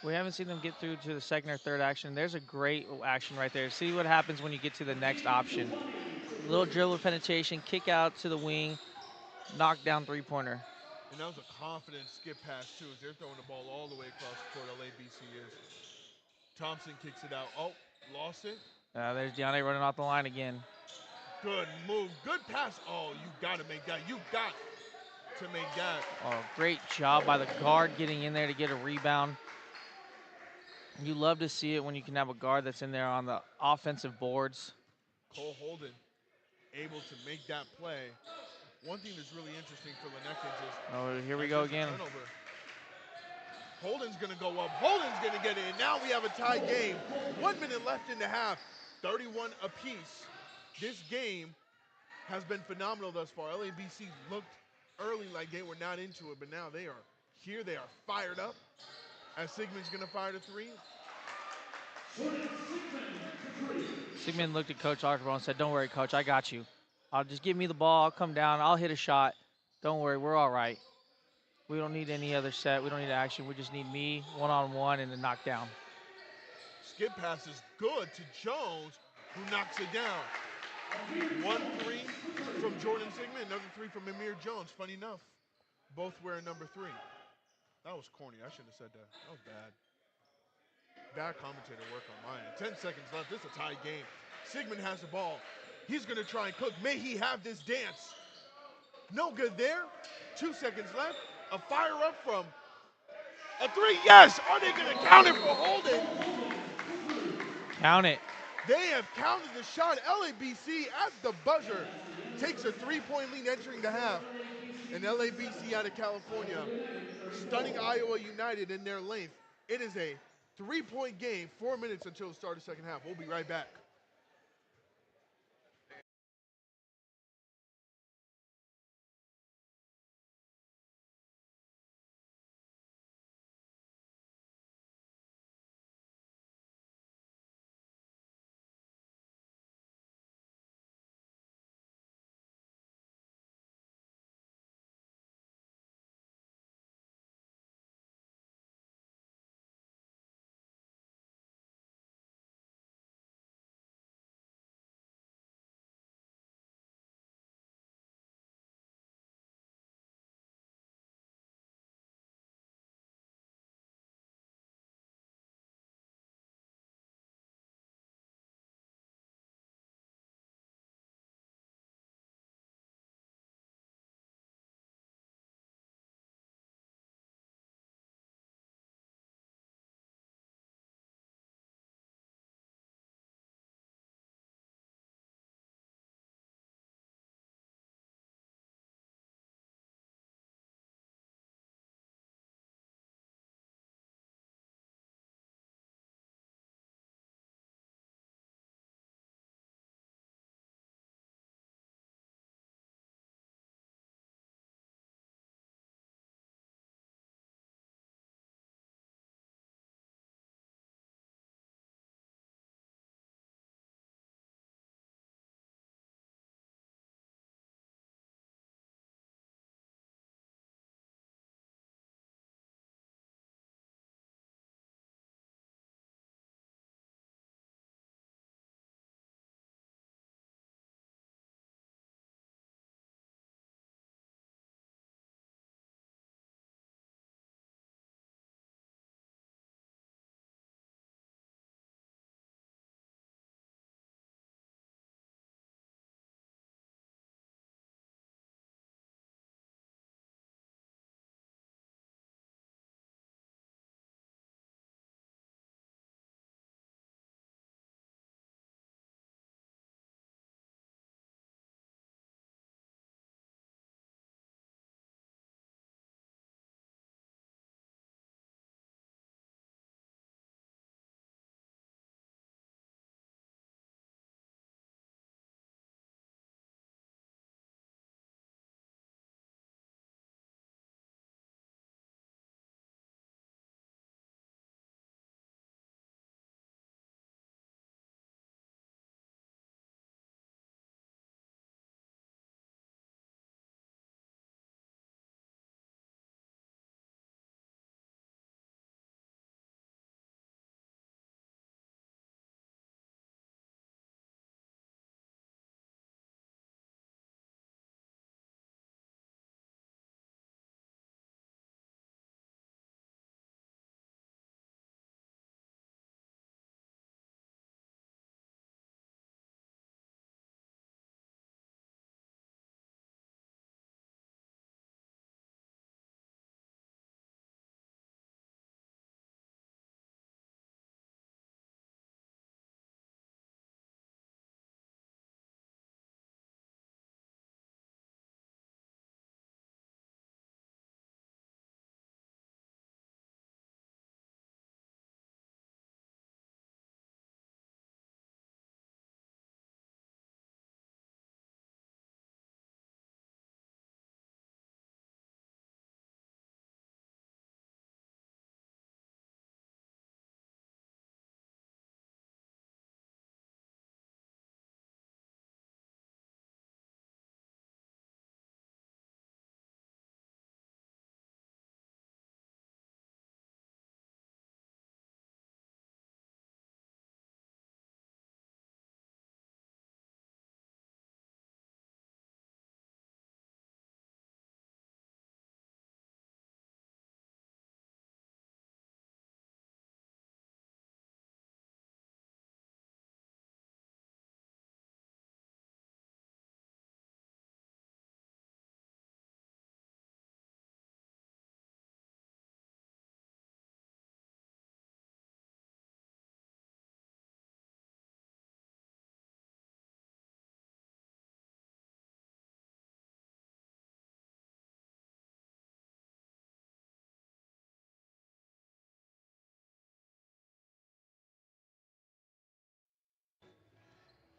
we haven't seen them get through to the second or third action. There's a great action right there. See what happens when you get to the next option. A little dribble penetration, kick out to the wing, knock down three-pointer. And that was a confident skip pass, too, as they're throwing the ball all the way across the court. LABC is. Thompson kicks it out. Oh, lost it. There's Deanne running off the line again. Good move. Good pass. Oh, you got to make that. You got to make that. Oh, great job by the guard getting in there to get a rebound. You love to see it when you can have a guard that's in there on the offensive boards. Cole Holden able to make that play. One thing that's really interesting for Lenekins is... Oh, here we go again. Turnover. Holden's going to go up. Holden's going to get it. And now we have a tie game. 1 minute left in the half. 31 apiece. This game has been phenomenal thus far. LABC looked early like they were not into it, but now they are here. They are fired up. As Sigmund's going to fire the 3. Sigmund looked at Coach Archibald and said, "Don't worry, Coach, I got you. I'll just give me the ball. I'll come down. I'll hit a shot. Don't worry, we're all right. We don't need any other set. We don't need action. We just need me one-on-one and a knockdown." Skip pass is good to Jones, who knocks it down. 1-3 from Jordan Sigmund, another 3 from Amir Jones. Funny enough, both wearing number 3. That was corny. I shouldn't have said that. That was bad. Bad commentator work on my end. 10 seconds left. This is a tie game. Sigmund has the ball. He's going to try and cook. May he have this dance. No good there. 2 seconds left. A fire up from a 3. Yes! Are they going to count it for Holden? Count it. They have counted the shot. LABC at the buzzer takes a 3-point lead entering the half. And LABC out of California stunning Iowa United in their length. It is a 3-point game, 4 minutes until the start of the second half. We'll be right back.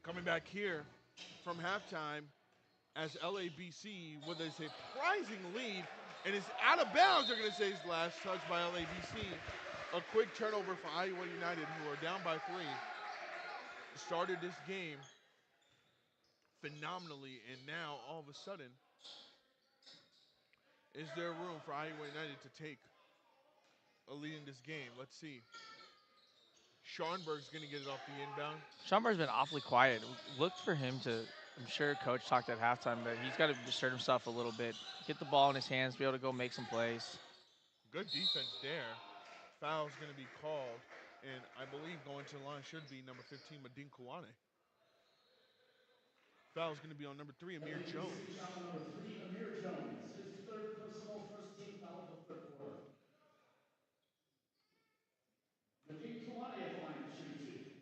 Coming back here from halftime as LABC with a surprising lead, and it's out of bounds. They're going to say it's last touch by LABC. A quick turnover for Iowa United, who are down by 3. Started this game phenomenally, and now all of a sudden, is there room for Iowa United to take a lead in this game? Let's see. Schonberg's going to get it off the inbound. Schomburg's been awfully quiet. Looked for him to, I'm sure coach talked at halftime that he's got to assert himself a little bit, get the ball in his hands, be able to go make some plays. Good defense there. Foul's going to be called, and I believe going to the line should be number 15, Madin Kouane. Foul's going to be on number 3, Amir LABC Jones. foul number 3, Amir Jones. His third personal first team foul of the third quarter. Nadim Kouane at the line to shoot 2.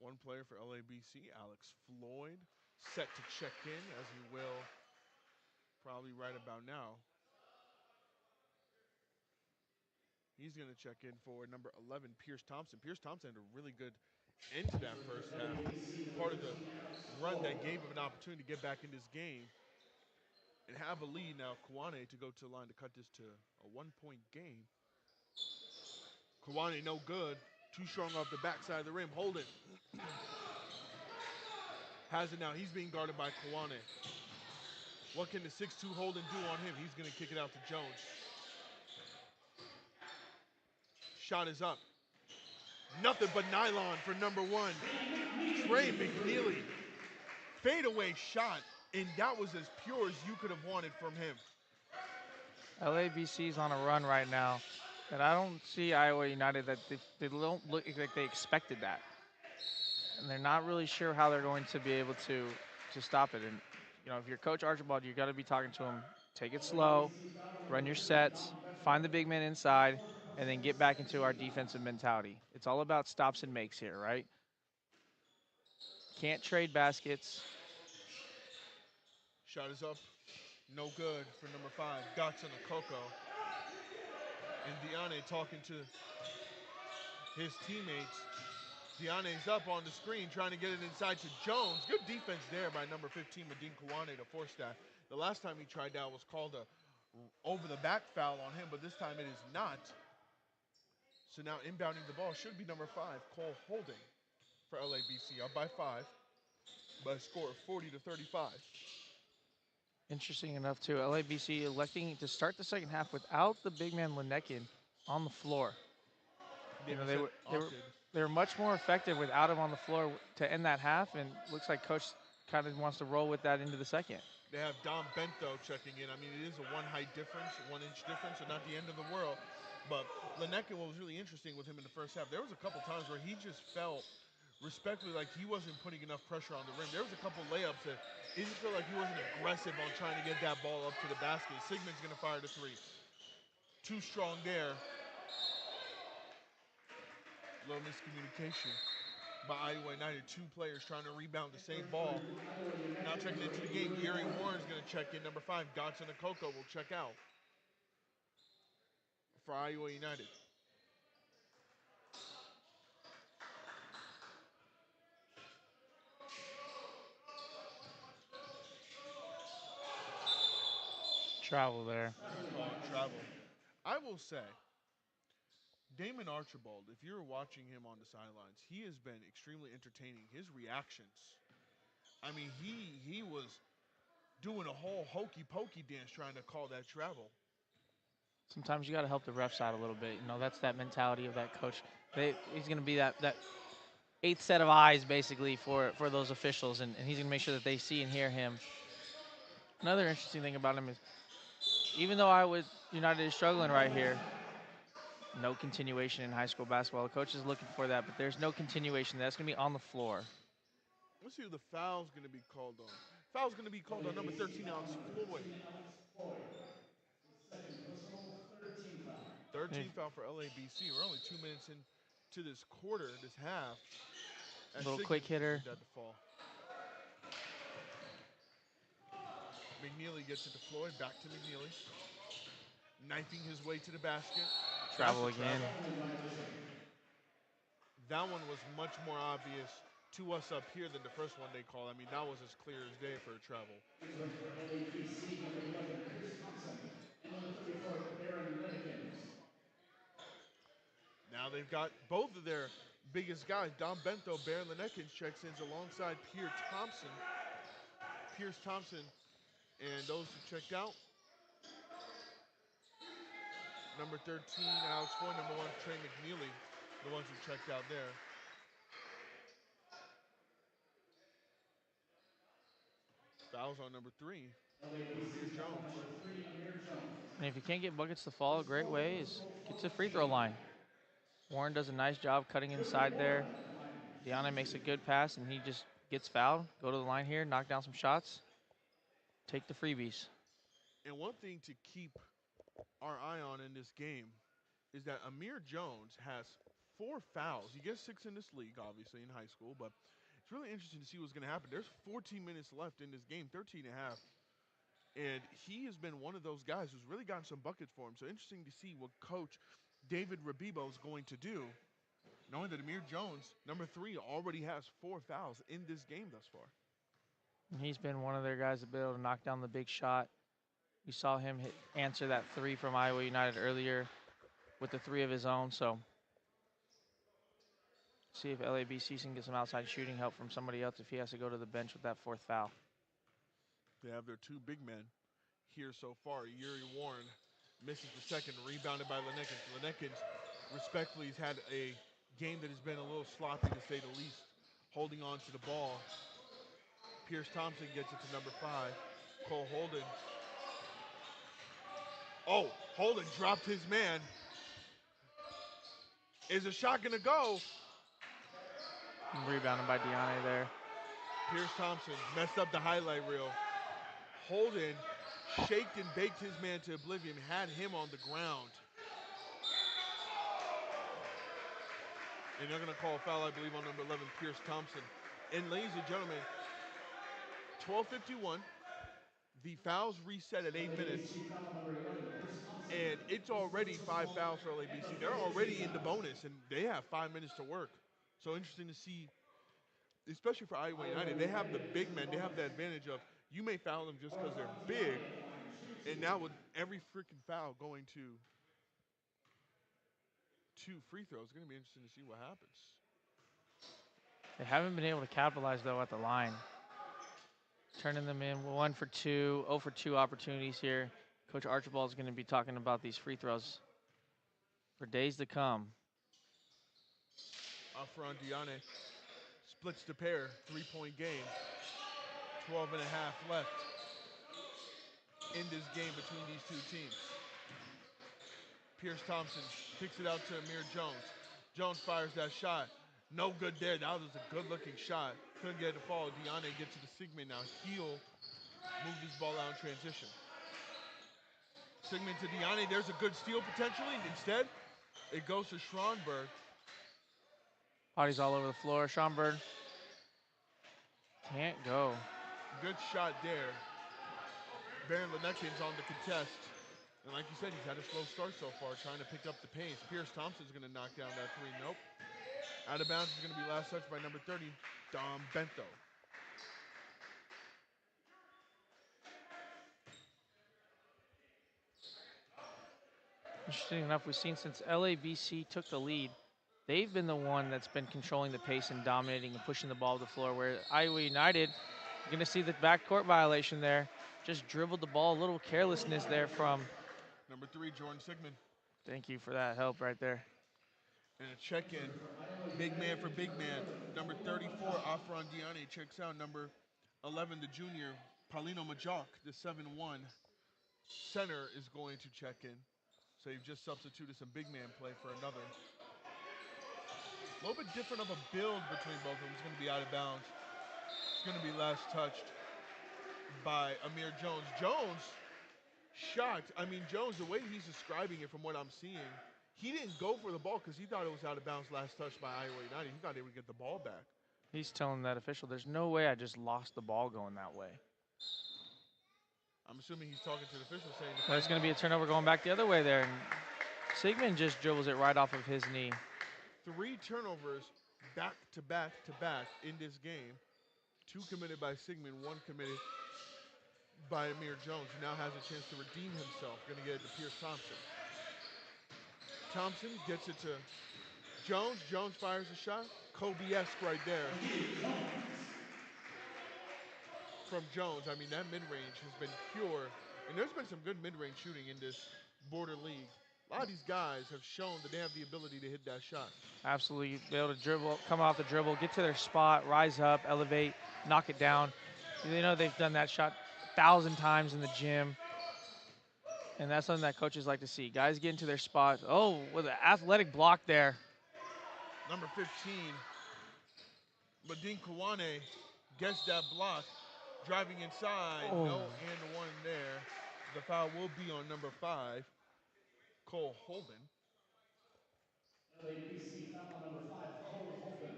One player for LABC, Alex Floyd, set to check in, as he will probably right about now. He's going to check in for number 11, Pierce Thompson. Pierce Thompson had a really good end to that first half. Part of the run that gave him an opportunity to get back in this game and have a lead now. Kouane to go to the line to cut this to a 1-point game. Kouane no good. Too strong off the backside of the rim. Hold it. Has it now. He's being guarded by Kouane. What can the 6'2" Holden do on him? He's going to kick it out to Jones. Shot is up. Nothing but nylon for number 1. Trey McNeely. Fadeaway shot, and that was as pure as you could have wanted from him. LABC's on a run right now, and I don't see Iowa United that they don't look like they expected that. And they're not really sure how they're going to be able to stop it. And, you know, if you're Coach Archibald, you got to be talking to him. Take it slow, run your sets, find the big man inside, and then get back into our defensive mentality. It's all about stops and makes here, right? Can't trade baskets. Shot is up. No good for number 5, Dotson Okoko. And Diane talking to his teammates. Diane's up on the screen trying to get it inside to Jones. Good defense there by number 15, Madin Kouane, to force that. The last time he tried that was called a over-the-back foul on him, but this time it is not. So now inbounding the ball should be number 5, Cole Holding for LABC, up by 5 by a score of 40-35. Interesting enough, too. LABC electing to start the second half without the big man Linekin on the floor. You know, they were much more effective without him on the floor to end that half, and looks like Coach kind of wants to roll with that into the second. They have Dom Bento checking in. I mean, it is a 1-height difference, 1-inch difference, so not the end of the world. But Linekin, what was really interesting with him in the first half, there was a couple times where he just felt respectfully like he wasn't putting enough pressure on the rim. There was a couple layups that he just felt like he wasn't aggressive on trying to get that ball up to the basket. Sigmund's going to fire the 3. Too strong there. Little miscommunication by Iowa United. 2 players trying to rebound the same ball. Now checking into the game, Gary Warren's going to check in. Number 5, Dotson Okoko will check out for Iowa United. Travel there. He's calling travel. I will say, Damon Archibald, if you're watching him on the sidelines, he has been extremely entertaining. His reactions. I mean, he was doing a whole hokey pokey dance trying to call that travel. Sometimes you got to help the refs out a little bit. You know, that's that mentality of that coach. He's going to be that 8th set of eyes, basically, for those officials, and he's going to make sure that they see and hear him. Another interesting thing about him is, even though Iowa United is struggling right here, no continuation in high school basketball. The coach is looking for that, but there's no continuation. That's going to be on the floor. Let's see who the foul's going to be called on. Foul's going to be called on number 13, Alex Floyd. Second personal, third team foul. Third team foul for LABC. We're only 2 minutes into this quarter, this half. Little quick hitter. Dead to fall. McNeely gets it to Floyd. Back to McNeely. Knifing his way to the basket. Travel again. That one was much more obvious to us up here than the first one they called. I mean, that was as clear as day for travel. Next one for LABC, number 11, Pierce Thompson, and number 34, Baron Lennikins. Now they've got both of their biggest guys. Dom Bento, Baron Lenekins checks in alongside Pierce Thompson, and those who checked out. Number 13, Alex Foy. Number 1, Trey McNeely, the ones who checked out there. Fouls on number 3. Amir LABC's foul, Jones. number 3, Amir Jones. And if you can't get buckets to fall, a great Personal way is personal get to foul the free throw team. line. Warren does a nice job cutting River inside there. Warren, line Deanna makes a 62. good pass, and he just gets fouled. Go to the line here, knock down some shots, take the freebies. And one thing to keep our eye on in this game is that Amir Jones has 4 fouls. He gets 6 in this league, obviously, in high school, but it's really interesting to see what's going to happen. There's 14 minutes left in this game, 13 and a half. And he has been one of those guys who's really gotten some buckets for him. So interesting to see what Coach David Rabibo is going to do, knowing that Amir Jones, number 3, already has 4 fouls in this game thus far. And he's been one of their guys to be able to knock down the big shot. We saw him answer that 3 from Iowa United earlier with the 3 of his own. So see if LABC can get some outside shooting help from somebody else if he has to go to the bench with that 4th foul. They have their 2 big men here so far. Yuri Warren misses the second, rebounded by Lenekins. Lenekins, respectfully, has had a game that has been a little sloppy to say the least, holding on to the ball. Pierce Thompson gets it to number 5, Cole Holden. Oh, Holden dropped his man. Is a shot gonna go? Rebounded by Deanna there. Pierce Thompson messed up the highlight reel. Holden shaked and baked his man to oblivion, had him on the ground. And they're going to call a foul, I believe, on number 11, Pierce Thompson. And ladies and gentlemen, 12:51. The fouls reset at 8 minutes. LABC foul, number 11, Pierce Thompson. And it's already 5 fouls for LABC. They're already in the bonus, and they have 5 minutes to work. So interesting to see, especially for Iowa United. They have the big men. They have the advantage of, you may foul them just because they're big. And now with every freaking foul going to 2 free throws, it's going to be interesting to see what happens. They haven't been able to capitalize, though, at the line. Turning them in 1 for 2, 0 for 2 opportunities here. Coach Archibald is going to be talking about these free throws for days to come. Afron Diane splits the pair, 3-point game. 12 and a half left in this game between these 2 teams. Pierce Thompson kicks it out to Amir Jones. Jones fires that shot. No good there. That was a good-looking shot. Couldn't get it to fall. Diane gets to the Sigmund now. He'll move this ball out in transition. Sigmund to Diane. There's a good steal potentially. Instead, it goes to Schronberg. Bodies all over the floor. Schomburg can't go. Good shot there. Baron Lenekins on the contest. And like you said, he's had a slow start so far, trying to pick up the pace. Pierce Thompson's going to knock down that 3. Nope. Out of bounds is going to be last touched by number 30, Dom Bento. Interesting enough, we've seen since LABC took the lead, they've been the one that's been controlling the pace and dominating and pushing the ball to the floor, where Iowa United, you're going to see the backcourt violation there. Just dribbled the ball, a little carelessness there from. Number 3, Jordan Sigmund. Thank you for that help right there. And a check-in, big man for big man. Number 34, Afron Diane checks out. Number 11, the junior, Paulino Majok, the 7'1" center, is going to check in. So you've just substituted some big man play for another. A little bit different of a build between both of them. It's going to be out of bounds. It's going to be last touched by Amir Jones. Jones, shocked. I mean, Jones, the way he's describing it from what I'm seeing, he didn't go for the ball because he thought it was out of bounds last touch by Iowa United. He thought they would get the ball back. He's telling that official, there's no way I just lost the ball going that way. I'm assuming he's talking to the official saying There's going to be a turnover going back the other way there. And Sigmund just dribbles it right off of his knee. 3 turnovers back to back to back in this game. Two committed by Sigmund, one committed by Amir Jones, who now has a chance to redeem himself. Going to get it to Pierce Thompson. Thompson gets it to Jones. Jones fires a shot. Kobe-esque right there from Jones. I mean, that mid-range has been pure. And there's been some good mid-range shooting in this border league. A lot of these guys have shown that they have the ability to hit that shot. Absolutely, be able to dribble, come off the dribble, get to their spot, rise up, elevate, knock it down. You know they've done that shot 1,000 times in the gym, and that's something that coaches like to see. Guys get into their spot. Oh, with an athletic block there. Number 15, Ladin Kawane gets that block, driving inside. Oh. No and one there. The foul will be on number 5, Cole Holden. LABC foul on number 5, Cole Holden.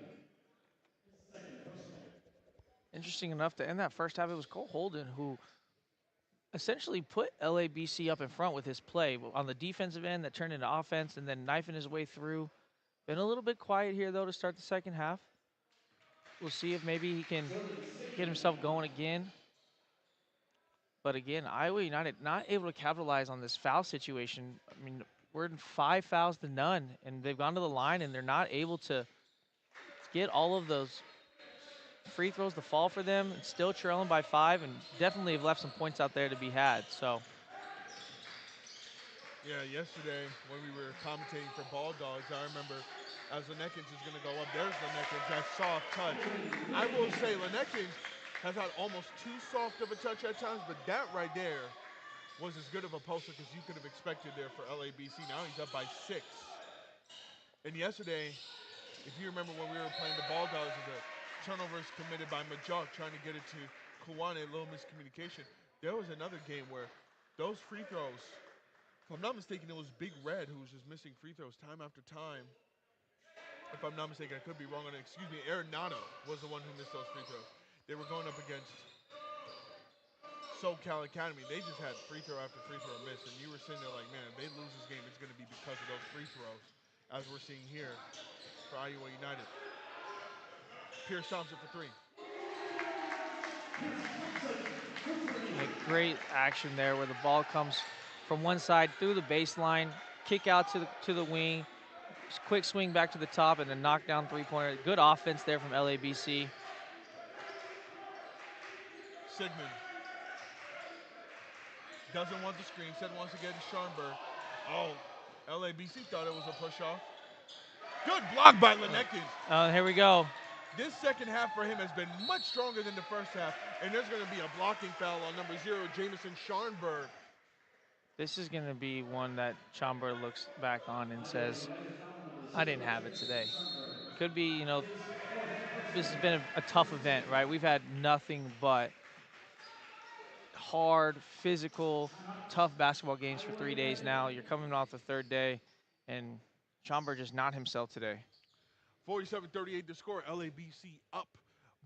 His second personal. Interesting enough to end that first half, it was Cole Holden who essentially put LABC up in front with his play on the defensive end that turned into offense and then knifing his way through. Been a little bit quiet here, though, to start the second half. We'll see if maybe he can get himself going again. But again, Iowa United not able to capitalize on this foul situation. I mean, we're in 5 fouls to none, and they've gone to the line, and they're not able to get all of those free throws to fall for them, and still trailing by 5, and definitely have left some points out there to be had. So, Yeah, yesterday when we were commentating for Ball Dogs, I remember as Lenekins is going to go up, there's Lenekins, that soft touch. I will say Lenekins has had almost too soft of a touch at times, but that right there was as good of a poster as you could have expected there for LABC. Now he's up by 6. And yesterday, if you remember when we were playing the Ball Dogs, the turnovers committed by Majuk trying to get it to Kawane, a little miscommunication. There was another game where those free throws, if I'm not mistaken, it was Big Red who was just missing free throws time after time. If I'm not mistaken, I could be wrong on it. Excuse me, Coronado was the one who missed those free throws. They were going up against SoCal Academy. They just had free throw after free throw miss, and you were sitting there like, man, if they lose this game, it's going to be because of those free throws, as we're seeing here for Iowa United. Pierce Thompson for 3. great action there where the ball comes from one side through the baseline, kick out to the wing, quick swing back to the top, and then knock down three-pointer. Good offense there from LABC. Sigmund doesn't want the screen, said wants to get to Scharnberg. Oh, LABC thought it was a push-off. Good block by Lenekins. Here we go. This second half for him has been much stronger than the first half, and there's going to be a blocking foul on number 0, Jamison Scharnberg. This is going to be one that Schomburg looks back on and says, I didn't have it today. Could be, you know, this has been a tough event, right? We've had nothing but hard, physical, tough basketball games for 3 days now. You're coming off the third day, and Schomburg just not himself today. 47-38 to score. LABC up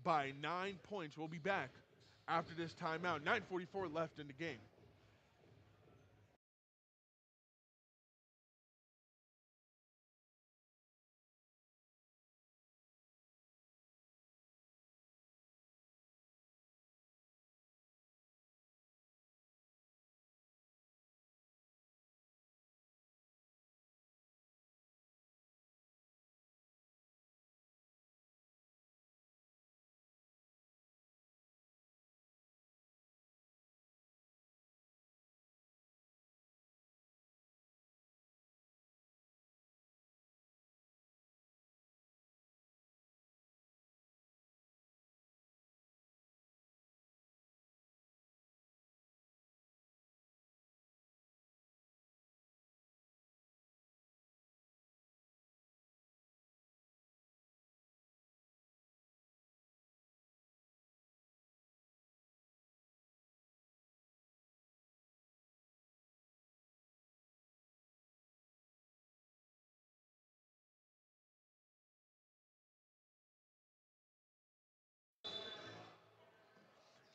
by 9 points. We'll be back after this timeout. 9:44 left in the game.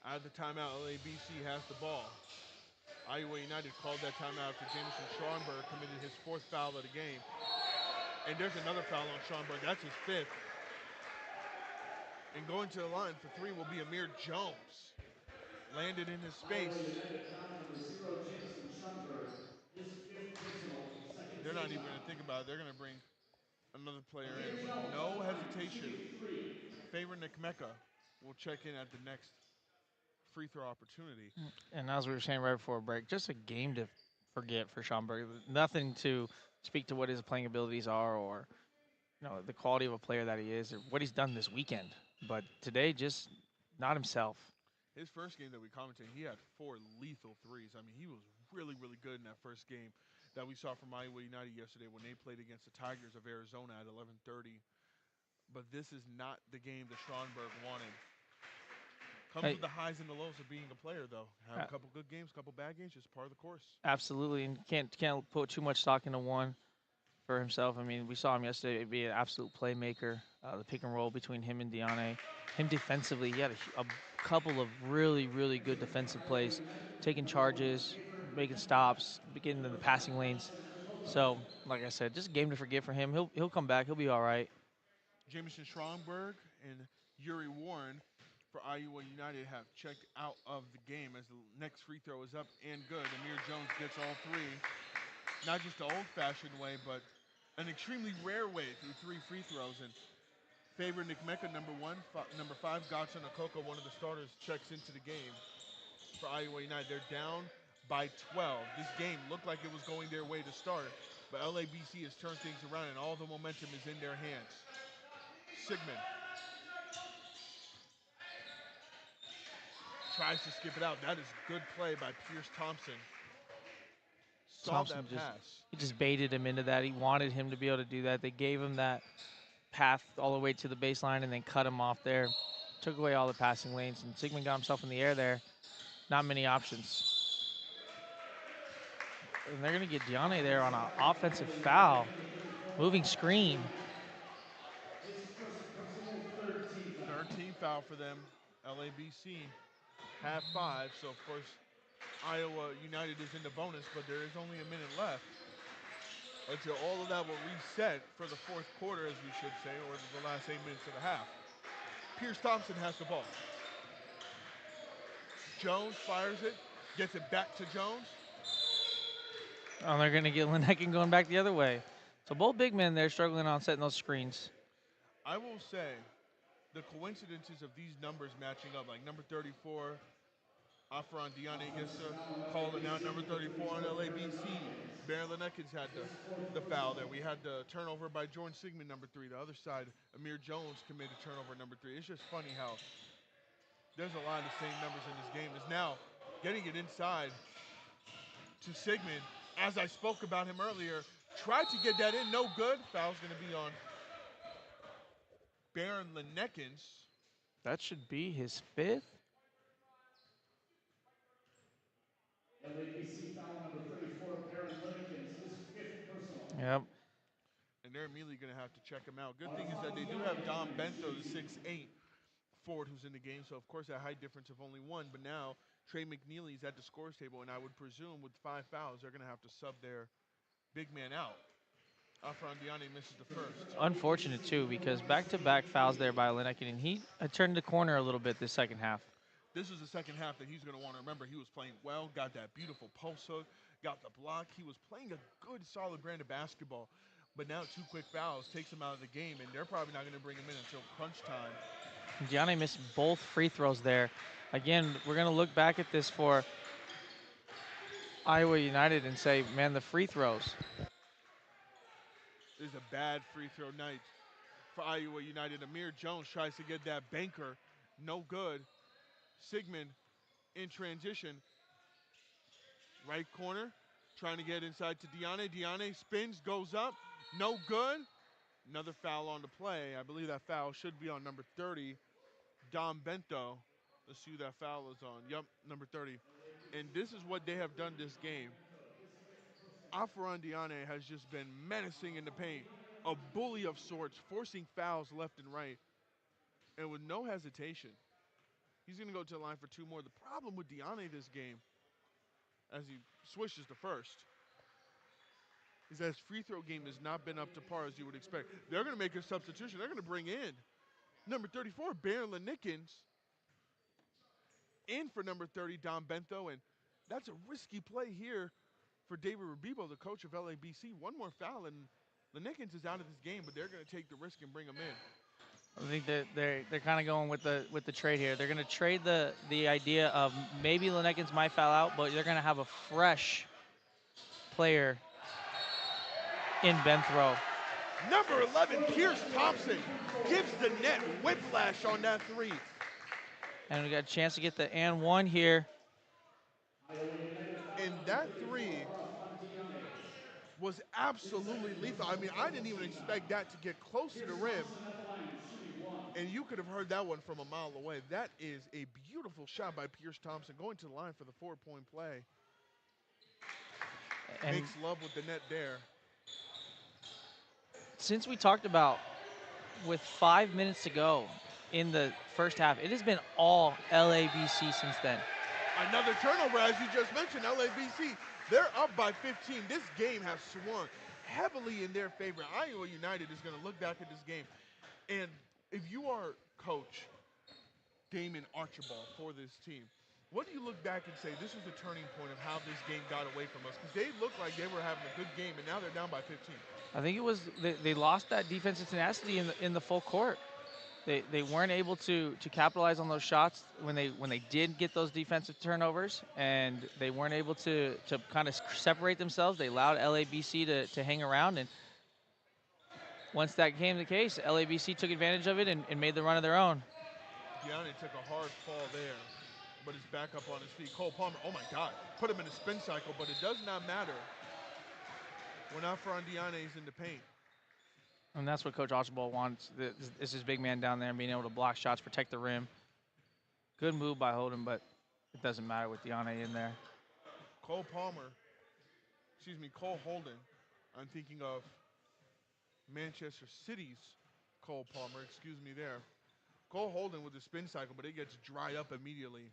Out of the timeout, LABC has the ball. Iowa United called that timeout after Jamison Scharnberg committed his 4th foul of the game. And there's another foul on Scharnberg. That's his 5th. And going to the line for three will be Amir Jones. Landed in his Iowa space. United foul number 0, Jamison Schoenberg. His fifth personal, second They're team not even foul. going to think about it. They're going to bring another player Amir in with Jones, no number 3, hesitation. shooting free. Favor Nikmeka will check in at the next free throw opportunity. And as we were saying right before break, just a game to forget for Schomburg. Nothing to speak to what his playing abilities are or the quality of a player that he is or what he's done this weekend. But today, just not himself. His first game that we commented, he had 4 lethal threes. I mean, he was really, really good in that first game that we saw from Iowa United yesterday when they played against the Tigers of Arizona at 11:30. But this is not the game that Schronberg wanted. Comes Hey, with the highs and the lows of being a player, though. Have a couple good games, couple bad games, just part of the course. absolutely, and can't put too much stock into one for himself. I mean, we saw him yesterday be an absolute playmaker. The pick and roll between him and Diane. Him defensively, he had a couple of really good Entering for defensive Iowa plays, United, taking number 1, charges, Favorite making Nikmeka. stops, getting in the Number passing 5, lanes. Galson Kokoko. So, like I said, just a game to forget for him. He'll come back. He'll be all right. Jamison Stromberg and Yuri Warren for Iowa United have checked out of the game as the next free throw is up and good. Amir Jones gets all three. Not just the old-fashioned way, but an extremely rare way through 3 free throws. And Favor Nikmeka, number 1, number 5, Godson Okoko, one of the starters, checks into the game for Iowa United. They're down by 12. This game looked like it was going their way to start, but LABC has turned things around and all the momentum is in their hands. Sigmund tries to skip it out. That is good play by Pierce Thompson. Saw Thompson that pass. he just baited him into that. He wanted him to be able to do that. They gave him that path all the way to the baseline and then cut him off there. Took away all the passing lanes, and Sigmund got himself in the air there. Not many options. And they're going to get Diane there on an Foul on offensive Iowa United, foul. number 34, Moving screen. Shooting. His first personal, third team foul. Third team foul for them. LABC have 5, so of course Iowa United is in the bonus, but there is only a minute left until all of that will reset for the fourth quarter, as we should say, or the last 8 minutes of the half. Pierce Thompson has the ball. Jones fires it, gets it back to Jones. Oh, they're going to get Linekin going back the other way. So both big men there struggling on setting those screens. I will say the coincidences of these numbers matching up, like number 34, Afron Diane gets Offensive to foul on call it now. LABC, Number number 34 on 34, Baron LABC, Lineckens. Baron Lenekins had His fourth the foul there. personal. We had the turnover by Jordan Sigmund, number 3. The other side, Amir Jones committed turnover, number 3. It's just funny how there's a lot of the same numbers in this game. Is now getting it inside to Sigmund. As I spoke about him earlier, tried to get that in, no good. Foul's going to be on Baron Lenekins. That should be his 5th. LABC foul number 34, Baron Lineckens, his fifth personal. Yep. And they're immediately going to have to check him out. Good thing is that Arfan they do Diane have is Dom playing Bento, the shooting 6'8" forward who's in the game. So, of course, that height difference of only 1. But now Trey McNeely's at the scores table, and I would presume with 5 fouls, they're going to have to sub their big man out. Afron Diane misses the first. Unfortunate, too, because back-to-back fouls there by Linekin, and he turned the corner a little bit this second half. This is the second half that he's going to want to remember. He was playing well, got that beautiful pulse hook, got the block. He was playing a good, solid brand of basketball. But now 2 quick fouls takes him out of the game, and they're probably not going to bring him in until crunch time. Diane missed both free throws there. Again, we're going to look back at this for Iowa United and say, man, the free throws. This is a bad free throw night for Iowa United. Amir Jones tries to get that banker. No good. Sigmund in transition. Right corner. Trying to get inside to Diane. Diane spins, goes up. No good. Another foul on the play. I believe that foul should be on number 30, Dom Bento. Let's see who that foul is on. Yep, number 30. And this is what they have done this game. Afron Diane has just been menacing in the paint, a bully of sorts, forcing fouls left and right, and with no hesitation. He's going to go to the line for 2 more. The problem with Diane this game, as he swishes the first, is that his free throw game has not been up to par as you would expect. They're going to make a substitution. They're going to bring in Number 34, Baron Lenickens. In for number 30, Don Bento. And that's a risky play here for David Rabibo, the coach of LABC. One more foul, and Lenickens is out of this game, but they're going to take the risk and bring him in. I think that they're kind of going with the trade here. They're going to trade the idea of maybe Lenickens might foul out, but they're going to have a fresh player in Benthrow. Number 11, Pierce Thompson, gives the net whiplash on that three. And we got a chance to get the and one here. And that three was absolutely lethal. I mean, I didn't even expect that to get close to the rim. And you could have heard that one from a mile away. That is a beautiful shot by Pierce Thompson, going to the line for the 4-point play. And makes love with the net there. Since we talked about with 5 minutes to go in the first half, it has been all LABC since then. Another turnover, as you just mentioned, LABC. They're up by 15. This game has swung heavily in their favor. Iowa United is going to look back at this game. And if you are coach Damon Archibald for this team, what do you look back and say, this was the turning point of how this game got away from us? Because they looked like they were having a good game, and now they're down by 15. I think it was they lost that defensive tenacity in the full court. They weren't able to capitalize on those shots when they did get those defensive turnovers, and they weren't able to kind of separate themselves. They allowed LABC to hang around, and once that became the case, LABC took advantage of it and made the run of their own. Diane took a hard fall there, but he's back up on his feet. Cole Palmer, oh my God, put him in a spin cycle, but it does not matter when Afron Diane is in the paint. And that's what Coach Archibald wants. Is his big man down there and being able to block shots, protect the rim. Good move by Holden, but it doesn't matter with Diane in there. Cole Holden. I'm thinking of Manchester City's Cole Palmer, excuse me there. Cole Holden with the spin cycle, but it gets dried up immediately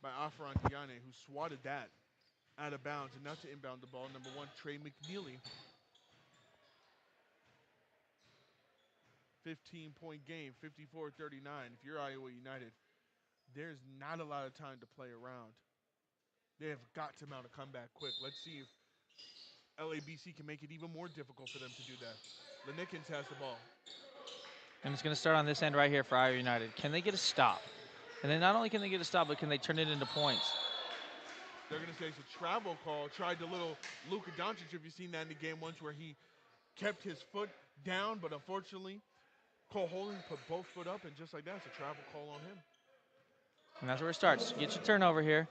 by Afron Diane, who swatted that out of bounds. And not to inbound the ball, number 1, Trey McNeely. 15-point game, 54-39. If you're Iowa United, there's not a lot of time to play around. They have got to mount a comeback quick. Let's see if LABC can make it even more difficult for them to do that. Lenickens has the ball. And it's going to start on this end right here for Iowa United. Can they get a stop? And then not only can they get a stop, but can they turn it into points? They're going to say it's a travel call. Tried the little Luka Doncic, if you've seen that in the game once, where he kept his foot down, but unfortunately, Cole Holden put both foot up, and just like that, it's a travel call on him. And that's where it starts. Get your turnover here.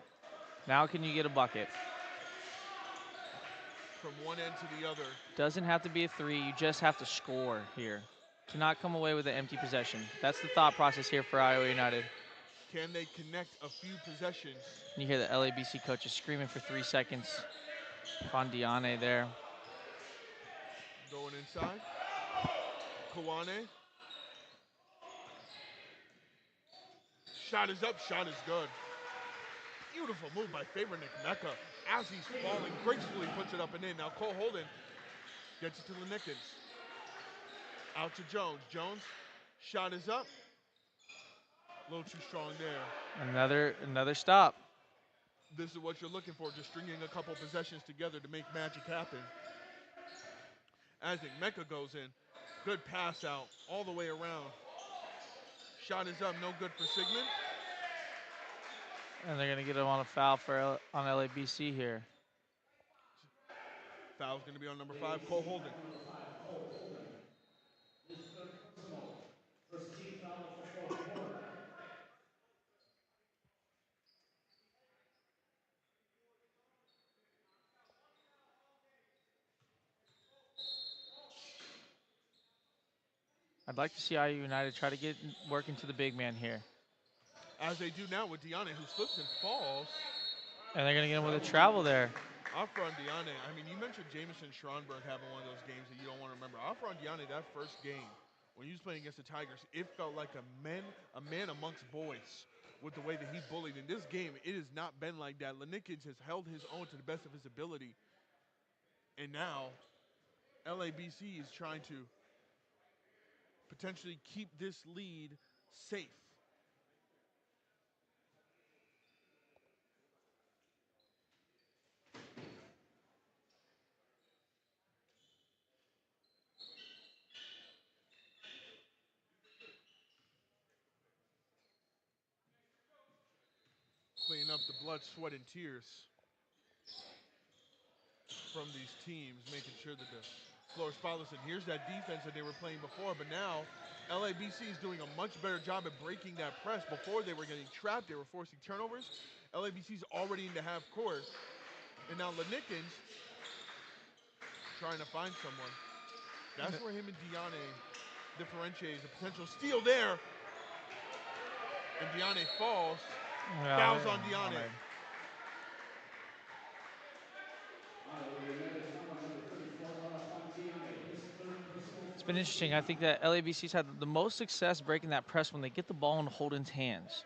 Now can you get a bucket? From one end to the other. Doesn't have to be a three. You just have to score here. To not come away with an empty possession. That's the thought process here for Iowa United. Can they connect a few possessions? You hear the LABC coaches screaming for 3 seconds. Fondiane there. Going inside. Kawane. Shot is up, shot is good. Beautiful move by Favornick Mecca. As he's falling, gracefully puts it up and in. Now Cole Holden gets it to Lenickens. Out to Jones. Jones, shot is up. A little too strong there. Another stop. This is what you're looking for, just stringing a couple possessions together to make magic happen. As Mecca goes in. Good pass out all the way around. Shot is up, no good for Sigmund. And they're going to get him on a foul on LABC here. Foul's going to be on number 5, Cole Holden. First team foul of the fourth quarter. I'd like to see IU United try to get work into the big man here. As they do now with Diane, who slips and falls. And they're going to get him with a travel there. Afron Diane, I mean, you mentioned Jamison Schronberg having one of those games that you don't want to remember. Afron Diane, that first game, when he was playing against the Tigers, it felt like a man amongst boys with the way that he bullied. In this game, it has not been like that. Lenickens has held his own to the best of his ability. And now, LABC is trying to potentially keep this lead safe. Cleaning up the blood, sweat, and tears from these teams, making sure that the floor is spotless. And here's that defense that they were playing before, but now LABC is doing a much better job at breaking that press. Before they were getting trapped, they were forcing turnovers. LABC's already into half court, and now Lenickens trying to find someone. That's where him and Diane differentiates. A potential steal there, and Diane falls. Yeah, Fouls on Diane. United's foul on number 34, Fontiane, his third personal It's been interesting. I think that LABC's had the most success breaking that press when they get the ball in Holden's hands.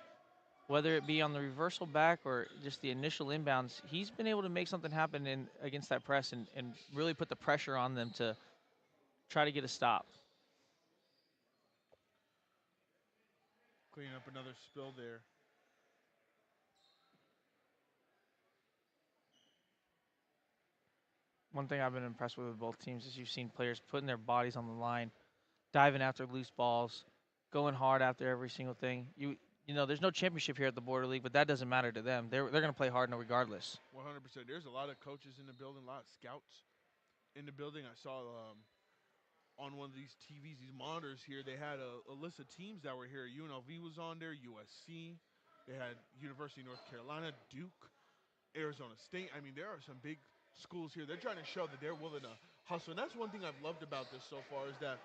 Whether it be on the reversal back or just the initial inbounds, he's been able to make something happen against that press and really put the pressure on them to try to get a stop. Cleaning up another spill there. One thing I've been impressed with both teams is you've seen players putting their bodies on the line, diving after loose balls, going hard after every single thing. You know, there's no championship here at the Border League, but that doesn't matter to them. They're going to play hard no regardless. 100%. There's a lot of coaches in the building, a lot of scouts in the building. I saw on one of these TVs, these monitors here, they had a list of teams that were here. UNLV was on there, USC. They had University of North Carolina, Duke, Arizona State. I mean, there are some big schools here. They're trying to show that they're willing to hustle. And that's one thing I've loved about this so far is that,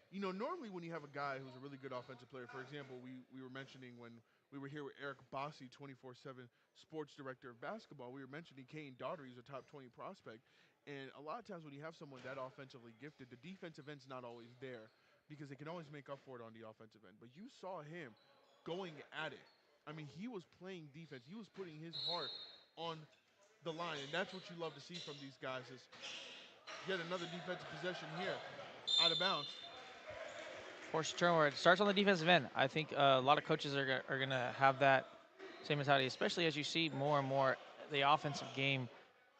normally when you have a guy who's a really good offensive player, for example, we were mentioning when we were here with Eric Bossi, 24/7 sports director of basketball, we were mentioning Kane Daugherty, who's a top 20 prospect. And a lot of times when you have someone that offensively gifted, the defensive end's not always there because they can always make up for it on the offensive end. But you saw him going at it. I mean, he was playing defense. He was putting his heart on the line, and that's what you love to see from these guys is yet another defensive possession here, out of bounds. Force turnover. It starts on the defensive end. I think a lot of coaches are going to have that same mentality, especially as you see more and more the offensive game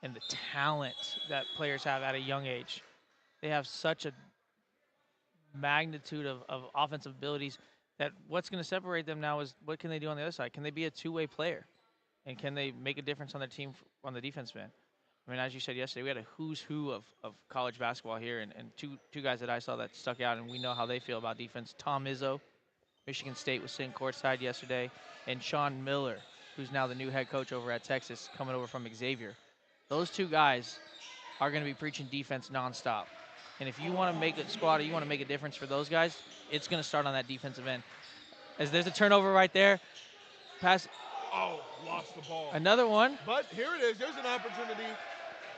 and the talent that players have at a young age. They have such a magnitude of offensive abilities that what's going to separate them now is what can they do on the other side? Can they be a two-way player? And can they make a difference on their team on the defense end? I mean, as you said yesterday, we had a who's who of college basketball here, and two guys that I saw that stuck out, and we know how they feel about defense. Tom Izzo, Michigan State, was sitting courtside yesterday, and Sean Miller, who's now the new head coach over at Texas, coming over from Xavier. Those two guys are going to be preaching defense nonstop. And if you want to make a squad or you want to make a difference for those guys, it's going to start on that defensive end. As there's a turnover right there, pass. Oh, lost the ball. Another one. But here it is. There's an opportunity.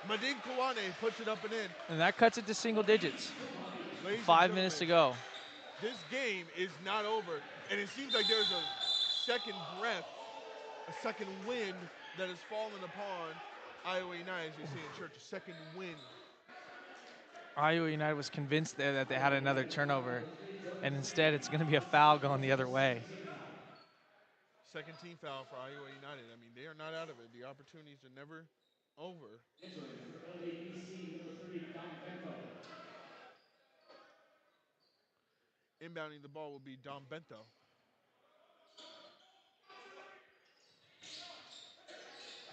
Madin Kouane puts it up and in. And that cuts it to single digits. Ladies and 5 minutes to go. This game is not over. And it seems like there's a second breath, a second wind that has fallen upon Iowa United, as we say in church, a second wind. Iowa United was convinced there that they had another turnover, and instead it's going to be a foul going the other way. Second team foul for Iowa United. I mean, they are not out of it. The opportunities are never over. Entering for LABC, number 30, Dom Bento. Inbounding the ball will be Dom Bento.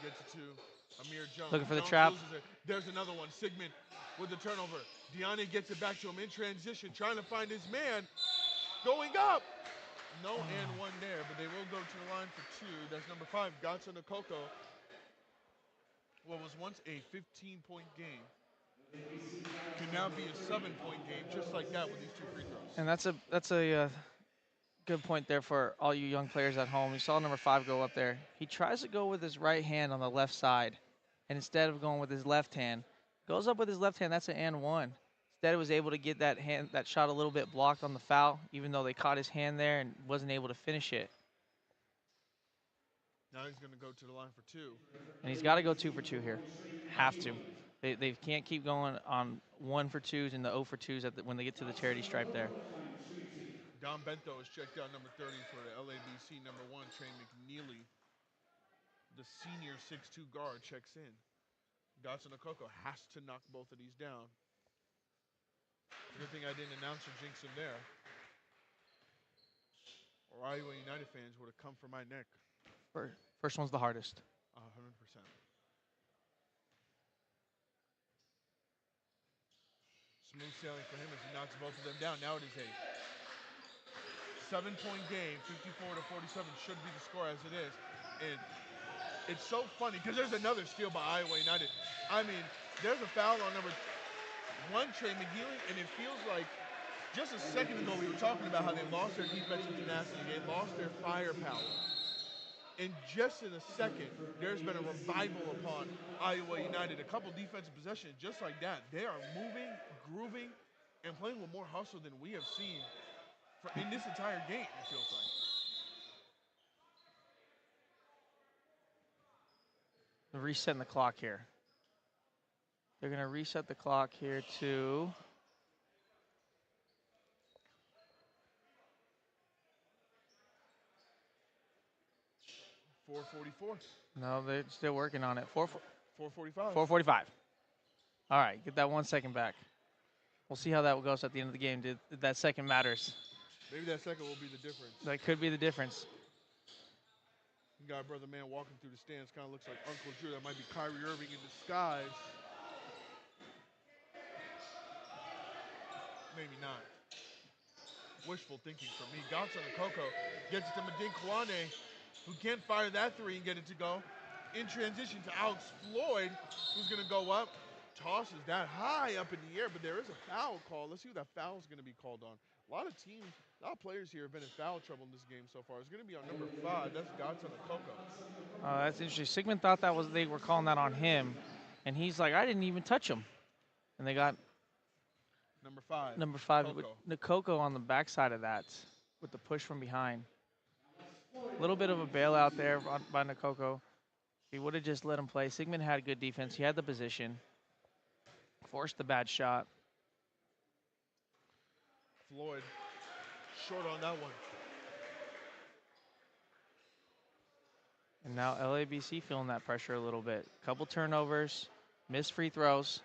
Gets it to Amir Jones. Looking for the Jones trap. There's another one. Sigmund with the turnover. Diane gets it back to him in transition, trying to find his man. Going up. No and one there, but they will go to the line for two. That's number 5, Gatsu Nakoko. What was once a 15-point game can now be a 7-point game, just like that with these 2 free throws. And that's a good point there for all you young players at home. You saw number 5 go up there. He tries to go with his right hand on the left side, and instead of going with his left hand, goes up with his left hand. That's an and one. Instead, was able to get that shot a little bit blocked on the foul, even though they caught his hand there and wasn't able to finish it. Now he's going to go to the line for 2. And he's got to go 2 for 2 here. Have to. They can't keep going on 1 for 2s and the 0 for 2s when they get to the charity stripe there. Dom Bento is checked out, number 30 for the LABC. Number 1, Trey McNeely, the senior 6'2 guard, checks in. Godson Okoko has to knock both of these down. Good thing I didn't announce or jinx him there, or Iowa United fans would have come for my neck. First one's the hardest. 100%. Smooth sailing for him as he knocks both of them down. Now it is a 7-point game, 54-47 should be the score as it is. And it's so funny because there's another steal by Iowa United. I mean, there's a foul on number 1, Trey McNeely, and it feels like just a second ago we were talking about how they lost their defensive tenacity, they lost their firepower. And just in a second, there's been a revival upon Iowa United. A couple defensive possessions just like that. They are moving, grooving, and playing with more hustle than we have seen in this entire game, it feels like. They're resetting the clock here. They're going to reset the clock here to 4:44. No, they're still working on it. 4:45. 4:45. All right, get that 1 second back. We'll see how that goes at the end of the game. Did that second matters? Maybe that second will be the difference. That could be the difference. You got Brother Man walking through the stands. Kind of looks like Uncle Drew. That might be Kyrie Irving in disguise. Maybe not. Wishful thinking for me. Godson Okoko gets it to Madin Kwane, who can't fire that three and get it to go. In transition to Alex Floyd, who's going to go up. Tosses that high up in the air, but there is a foul call. Let's see what that foul is going to be called on. A lot of teams, a lot of players here have been in foul trouble in this game so far. It's going to be on number 5. That's Godson Okoko. That's interesting. Sigmund thought they were calling that on him, and he's like, I didn't even touch him. And they got number 5. Number 5 with Nakoko on the backside of that with the push from behind. A little bit of a bailout there by Nakoko. He would have just let him play. Sigmund had good defense. He had the position. Forced the bad shot. Floyd short on that one. And now LABC feeling that pressure a little bit. Couple turnovers, missed free throws.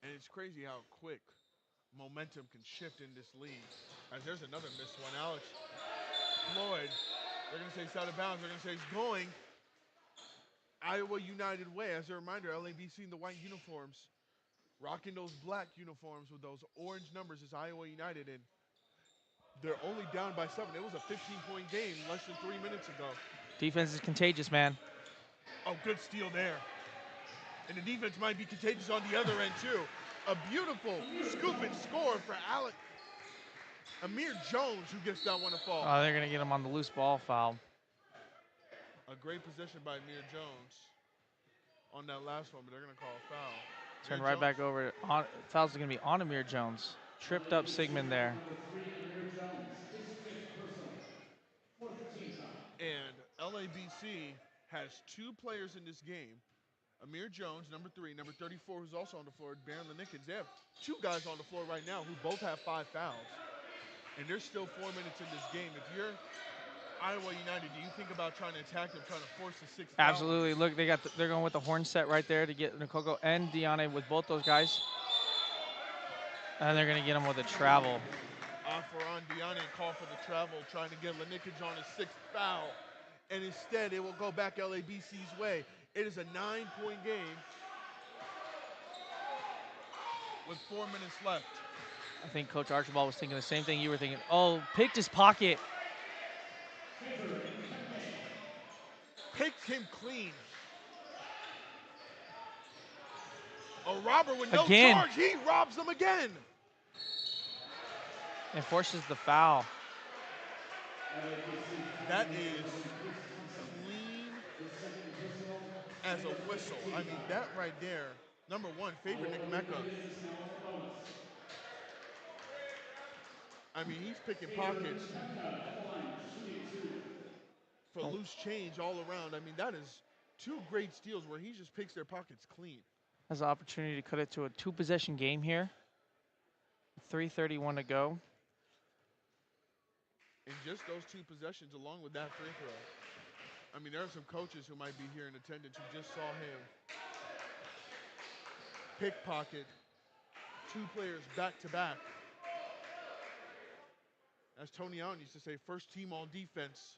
And it's crazy how quick momentum can shift in this league. As there's another missed one. Alex Floyd, they're going to say it's out of bounds. They're going to say it's going Iowa United way. As a reminder, LABC in the white uniforms, rocking those black uniforms with those orange numbers is Iowa United. And they're only down by 7. It was a 15-point game less than 3 minutes ago. Defense is contagious, man. Oh, good steal there. And the defense might be contagious on the other end, too. A beautiful scoop and score for Amir Jones, who gets that one to fall. Oh, they're going to get him on the loose ball foul. A great possession by Amir Jones on that last one, but they're going to call a foul. Turn right back over. Foul's going to be on Amir Jones. Tripped up Sigmund there. And LABC has 2 players in this game. Amir Jones, number 3, number 34, who's also on the floor, Baron Lenickens. They have 2 guys on the floor right now who both have 5 fouls. And there's still 4 minutes in this game. If you're Iowa United, do you think about trying to attack them, trying to force the 6th foul? Absolutely. Look, they're going with the horn set right there to get Nakoko and Diane with both those guys. And they're going to get him with a travel. Offer on Diane, call for the travel, trying to get Lenickens on his 6th foul. And instead, it will go back LABC's way. It is a 9-point game with 4 minutes left. I think Coach Archibald was thinking the same thing you were thinking. Oh, picked his pocket. Picked him clean. A robber with no Again. charge. He robs them again. And forces the foul. That is clean as a whistle. I mean, that right there, number 1, favorite Nick Mecca. I mean, he's picking pockets for loose change all around. I mean, that is 2 great steals where he just picks their pockets clean. Has the opportunity to cut it to a 2-possession game here. 3:31 to go. And just those two possessions, along with that free throw. I mean, there are some coaches who might be here in attendance who just saw him pickpocket two players back to back. As Tony Allen used to say, first team on defense.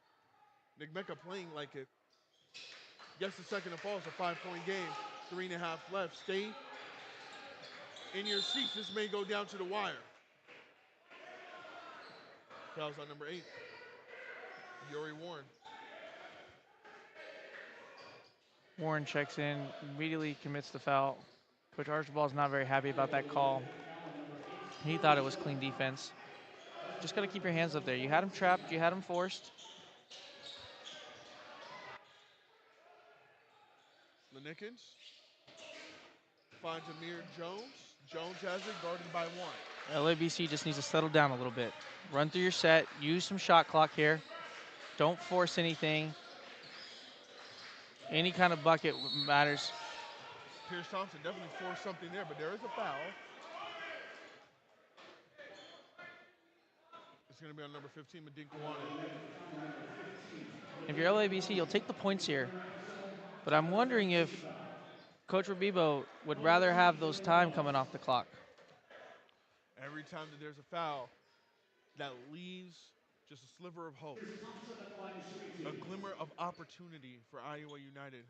Nigmeka playing like it. Gets the second and falls, a 5-point game. 3.5 left. Stay in your seats. This may go down to the wire. Fouls on number 8. Yuri Warren. Warren checks in, immediately commits the foul. Coach Archibald's not very happy about that call. He thought it was clean defense. Just got to keep your hands up there. You had him trapped. You had him forced. Lenikins finds Amir Jones. Jones has it, guarded by 1. LABC just needs to settle down a little bit. Run through your set. Use some shot clock here. Don't force anything. Any kind of bucket matters. Pierce Thompson definitely forced something there, but there is a foul. It's going to be on number 15, Madinkawane. If you're LABC, you'll take the points here. But I'm wondering if Coach Rabibo would rather have those time coming off the clock. Every time that there's a foul, that leaves just a sliver of hope, a glimmer of opportunity for Iowa United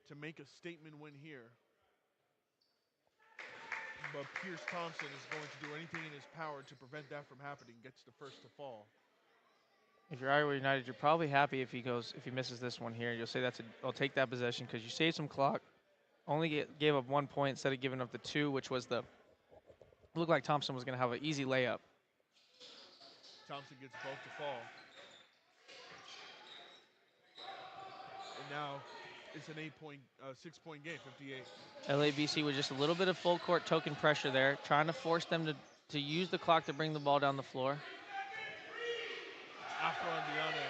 to make a statement win here. But Pierce Thompson is going to do anything in his power to prevent that from happening. Gets the first to fall. If you're Iowa United, you're probably happy if he misses this one here. You'll say I'll take that possession because you saved some clock. Only gave up 1 point instead of giving up the 2, which was looked like Thompson was going to have an easy layup. Thompson gets both to fall. And now it's an 6-point game, 58. LABC with just a little bit of full court token pressure there, trying to force them to use the clock to bring the ball down the floor. Afro-Indiana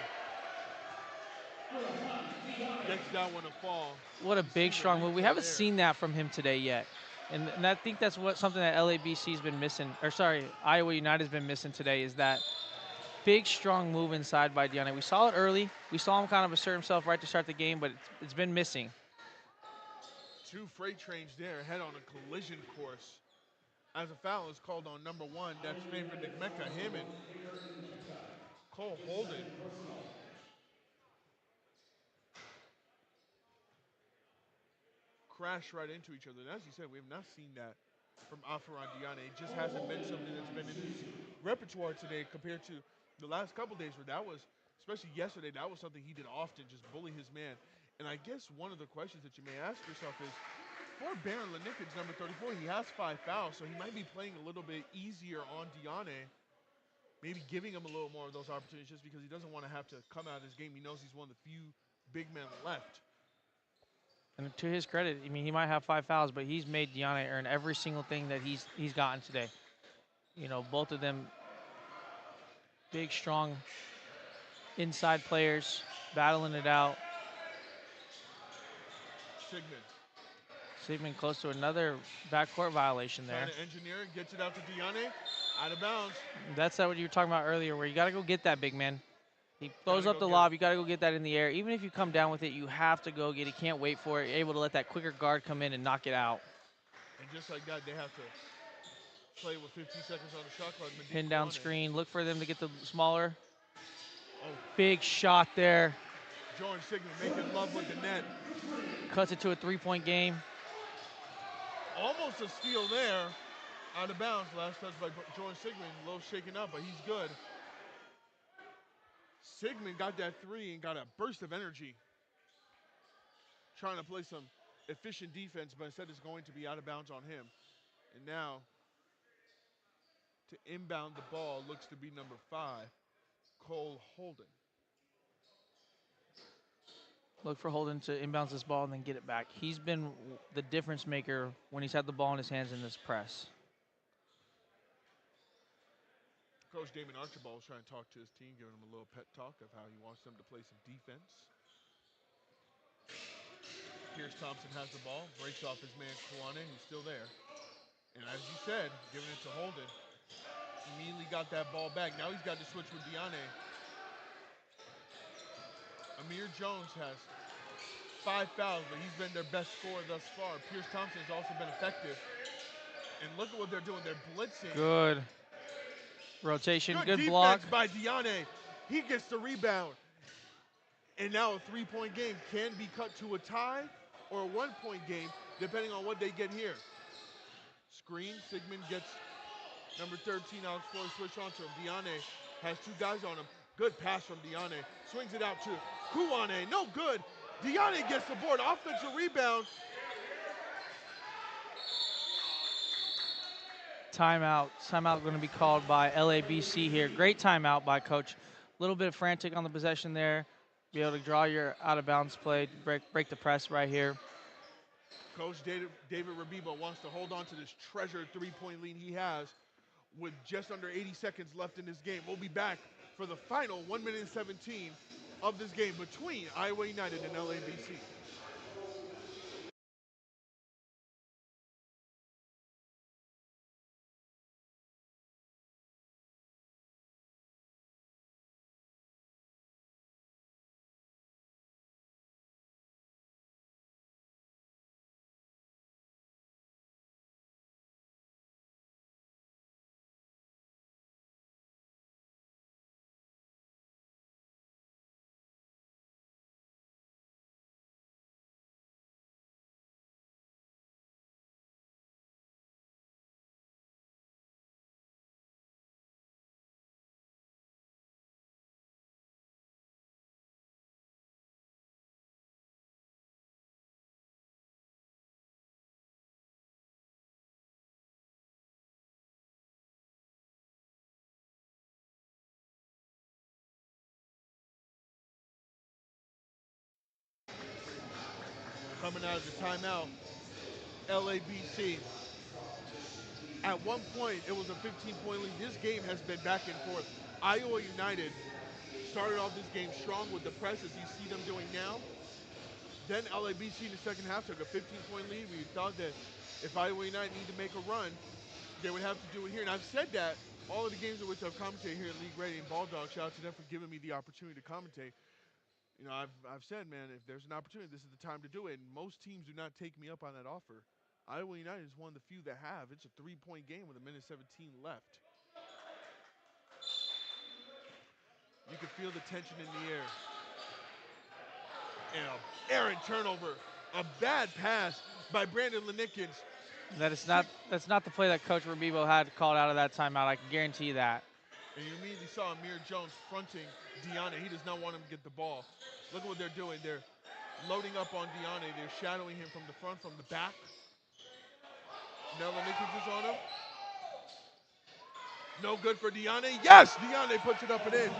gets that one to fall. What a big, strong move. We haven't seen that from him today yet. And I think that's something that LABC's been missing, Iowa United's been missing today, is that big, strong move inside by Diane. We saw it early. We saw him kind of assert himself right to start the game, but it's been missing. 2 freight trains there head on a collision course. As a foul is called on number 1, that's favored Nigmeka. Him and Cole Holden crash right into each other. And as you said, we have not seen that from Afro-Indiana. It just hasn't been something that's been in his repertoire today compared to the last couple days where that was, especially yesterday, that was something he did often, just bully his man. And I guess one of the questions that you may ask yourself is, for Baron Lenikins, number 34, he has 5 fouls, so he might be playing a little bit easier on Diane, maybe giving him a little more of those opportunities just because he doesn't want to have to come out of this game. He knows he's one of the few big men left. And to his credit, I mean, he might have 5 fouls, but he's made Diane earn every single thing that he's gotten today. You know, both of them big, strong inside players, battling it out. Sigmund close to another backcourt violation there. Trying to engineer it, gets it out to Diane, out of bounds. That's what you were talking about earlier, where you got to go get that, big man. He throws up the lob. You got to go get that in the air. Even if you come down with it, you have to go get it. Can't wait for it. You're able to let that quicker guard come in and knock it out. And just like that, they have to play with 15 seconds on the shot clock. Pin down screen. Look for them to get the smaller. Oh. Big shot there. Jordan Sigmund making love with the net. Cuts it to a 3-point game. Almost a steal there. Out of bounds. Last touch by Jordan Sigmund. A little shaken up, but he's good. Sigmund got that 3 and got a burst of energy. Trying to play some efficient defense, but instead it's going to be out of bounds on him. And now, to inbound the ball looks to be number 5, Cole Holden. Look for Holden to inbounds this ball and then get it back. He's been the difference maker when he's had the ball in his hands in this press. Coach Damon Archibald is trying to talk to his team, giving them a little pep talk of how he wants them to play some defense. Pierce Thompson has the ball, breaks off his man Kwane, who's still there. And as you said, giving it to Holden. Immediately got that ball back. Now he's got to switch with Diane. Amir Jones has 5 fouls, but he's been their best scorer thus far. Pierce Thompson has also been effective. And look at what they're doing. They're blitzing. Good rotation, Good good block. defense by Diane. He gets the rebound. And now a three-point game can be cut to a tie or a one-point game, depending on what they get here. Screen, Sigmund gets number 13, Alex Flores, switch on to him. Diane has two guys on him. Good pass from Diane. Swings it out to Kuwane. No good. Diane gets the board. Offensive rebound. Timeout. Timeout going to be called by LABC here. Great timeout by Coach. A little bit frantic on the possession there. Be able to draw your out-of-bounds play, break the press right here. Coach David Rabibo wants to hold on to this treasured three-point lead he has with just under 80 seconds left in this game. We'll be back for the final 1 minute and 17 of this game between Iowa United and LABC. Coming out of the timeout, LABC. At one point, it was a 15-point lead. This game has been back and forth. Iowa United started off this game strong with the press, as you see them doing now. Then LABC in the second half took a 15-point lead. We thought that if Iowa United need to make a run, they would have to do it here. And I've said that all of the games in which I've commentated here at League Ready and Ball Dog, shout out to them for giving me the opportunity to commentate. You know, I've said, man, if there's an opportunity, this is the time to do it. And most teams do not take me up on that offer. Iowa United is one of the few that have. It's a three-point game with a minute 17 left. You can feel the tension in the air. And an errant turnover. A bad pass by Brandon Lenikins. That's not the play that Coach Rabibo had called out of that timeout. I can guarantee you that. And you immediately saw Amir Jones fronting Diane. He does not want him to get the ball. Look at what they're doing. They're loading up on Diane. They're shadowing him from the front, from the back. Now Lenikins is on him. No good for Diane. Yes, Diane puts it up and in.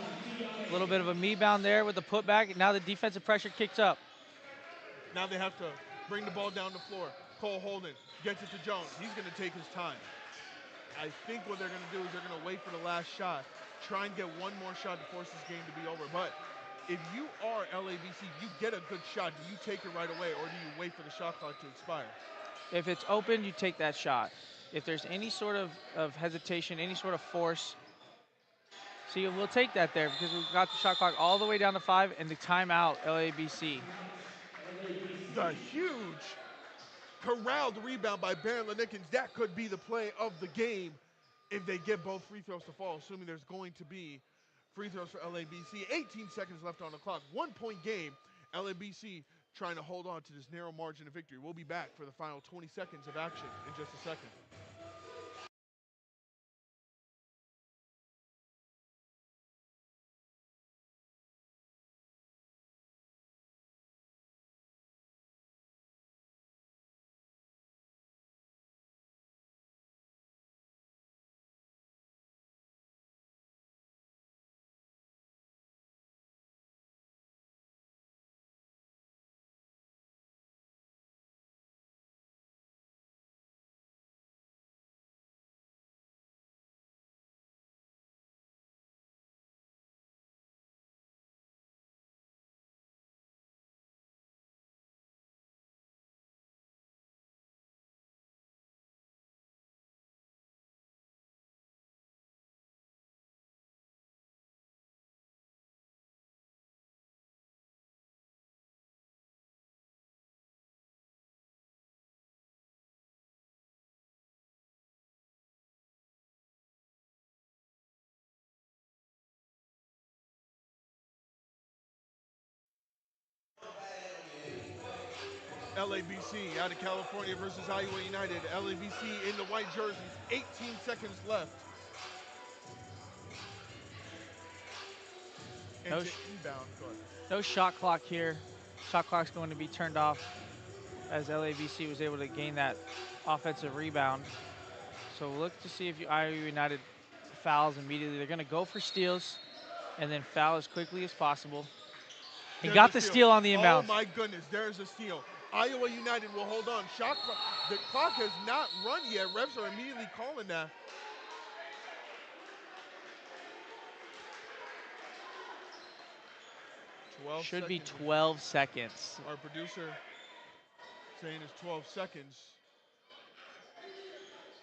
A little bit of a me-bound there with the putback. Now the defensive pressure kicks up. Now they have to bring the ball down the floor. Cole Holden gets it to Jones. He's going to take his time. I think what they're going to do is they're going to wait for the last shot, try and get one more shot to force this game to be over. But if you are LABC, you get a good shot. Do you take it right away, or do you wait for the shot clock to expire? If it's open, you take that shot. If there's any sort of hesitation, any sort of force, see, we'll take that there because we've got the shot clock all the way down to 5 and the timeout, LABC. The huge corralled rebound by Baron Lenikins. That could be the play of the game if they get both free throws to fall, assuming there's going to be free throws for LABC. 18 seconds left on the clock. 1-point game. LABC trying to hold on to this narrow margin of victory. We'll be back for the final 20 seconds of action in just a second. LABC out of California versus Iowa United. LABC in the white jerseys, 18 seconds left. And to inbound, go ahead. No shot clock here. Shot clock's going to be turned off as LABC was able to gain that offensive rebound. So we'll look to see if Iowa United fouls immediately. They're going to go for steals and then foul as quickly as possible. He There's got a the steal on the inbounds. Oh my goodness, there's a steal. Iowa United will hold on. Shot clock. The clock has not run yet. Refs are immediately calling that. Should be 12 seconds. Our producer saying it's 12 seconds.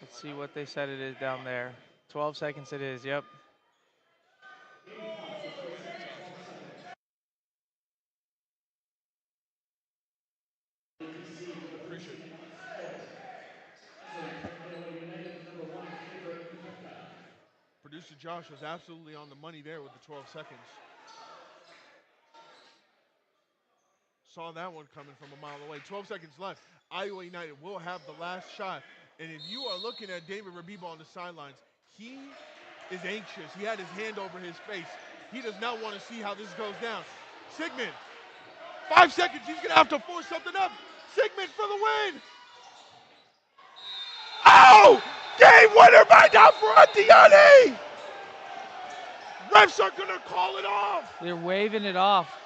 Let's see what they said it is down there. 12 seconds it is, yep. Appreciate it. Iowa United, number 1, Kendra Ipaka. Producer Josh was absolutely on the money there with the 12 seconds. Saw that one coming from a mile away. 12 seconds left. Iowa United will have the last shot. And if you are looking at David Rabiba on the sidelines, he is anxious. He had his hand over his face. He does not want to see how this goes down. Sigmund, 5 seconds. He's going to have to force something up. Sigmund for the win. Oh! Game winner by Dafrantiani! Refs are going to call it off. They're waving it off.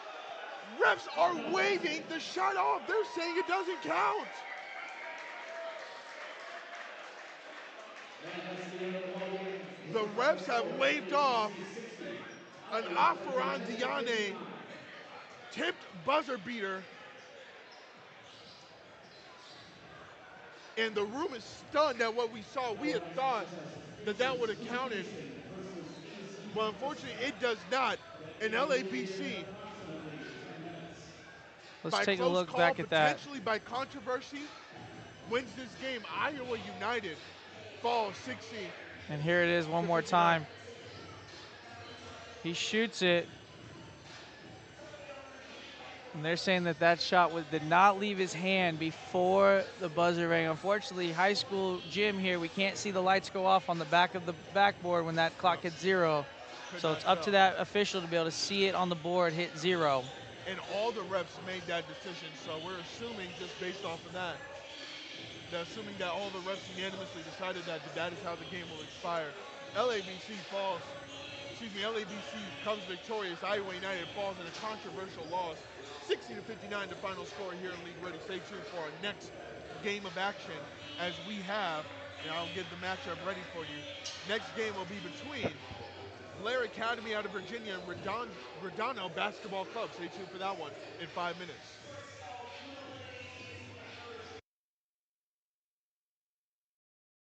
Refs are waving the shot off. They're saying it doesn't count. The refs have waved off an Afarandiane tipped buzzer beater. And the room is stunned at what we saw. We had thought that that would have counted. But unfortunately, it does not. And LABC, Let's take a look back at that. potentially by controversy, wins this game. Iowa United falls 16. And here it is one more time. He shoots it. And they're saying that that shot did not leave his hand before the buzzer rang. Unfortunately, high school gym here, we can't see the lights go off on the back of the backboard when that clock hits 0. So it's up to that official to be able to see it on the board hit 0. And all the refs made that decision, so we're assuming just based off of that, assuming that all the refs unanimously decided that that is how the game will expire. LABC comes victorious. Iowa United falls in a controversial loss. 60-59 the final score here in League Ready. Stay tuned for our next game of action as we have, and I'll get the matchup ready for you. Next game will be between Blair Academy out of Virginia and Redondo Basketball Club. Stay tuned for that one in 5 minutes.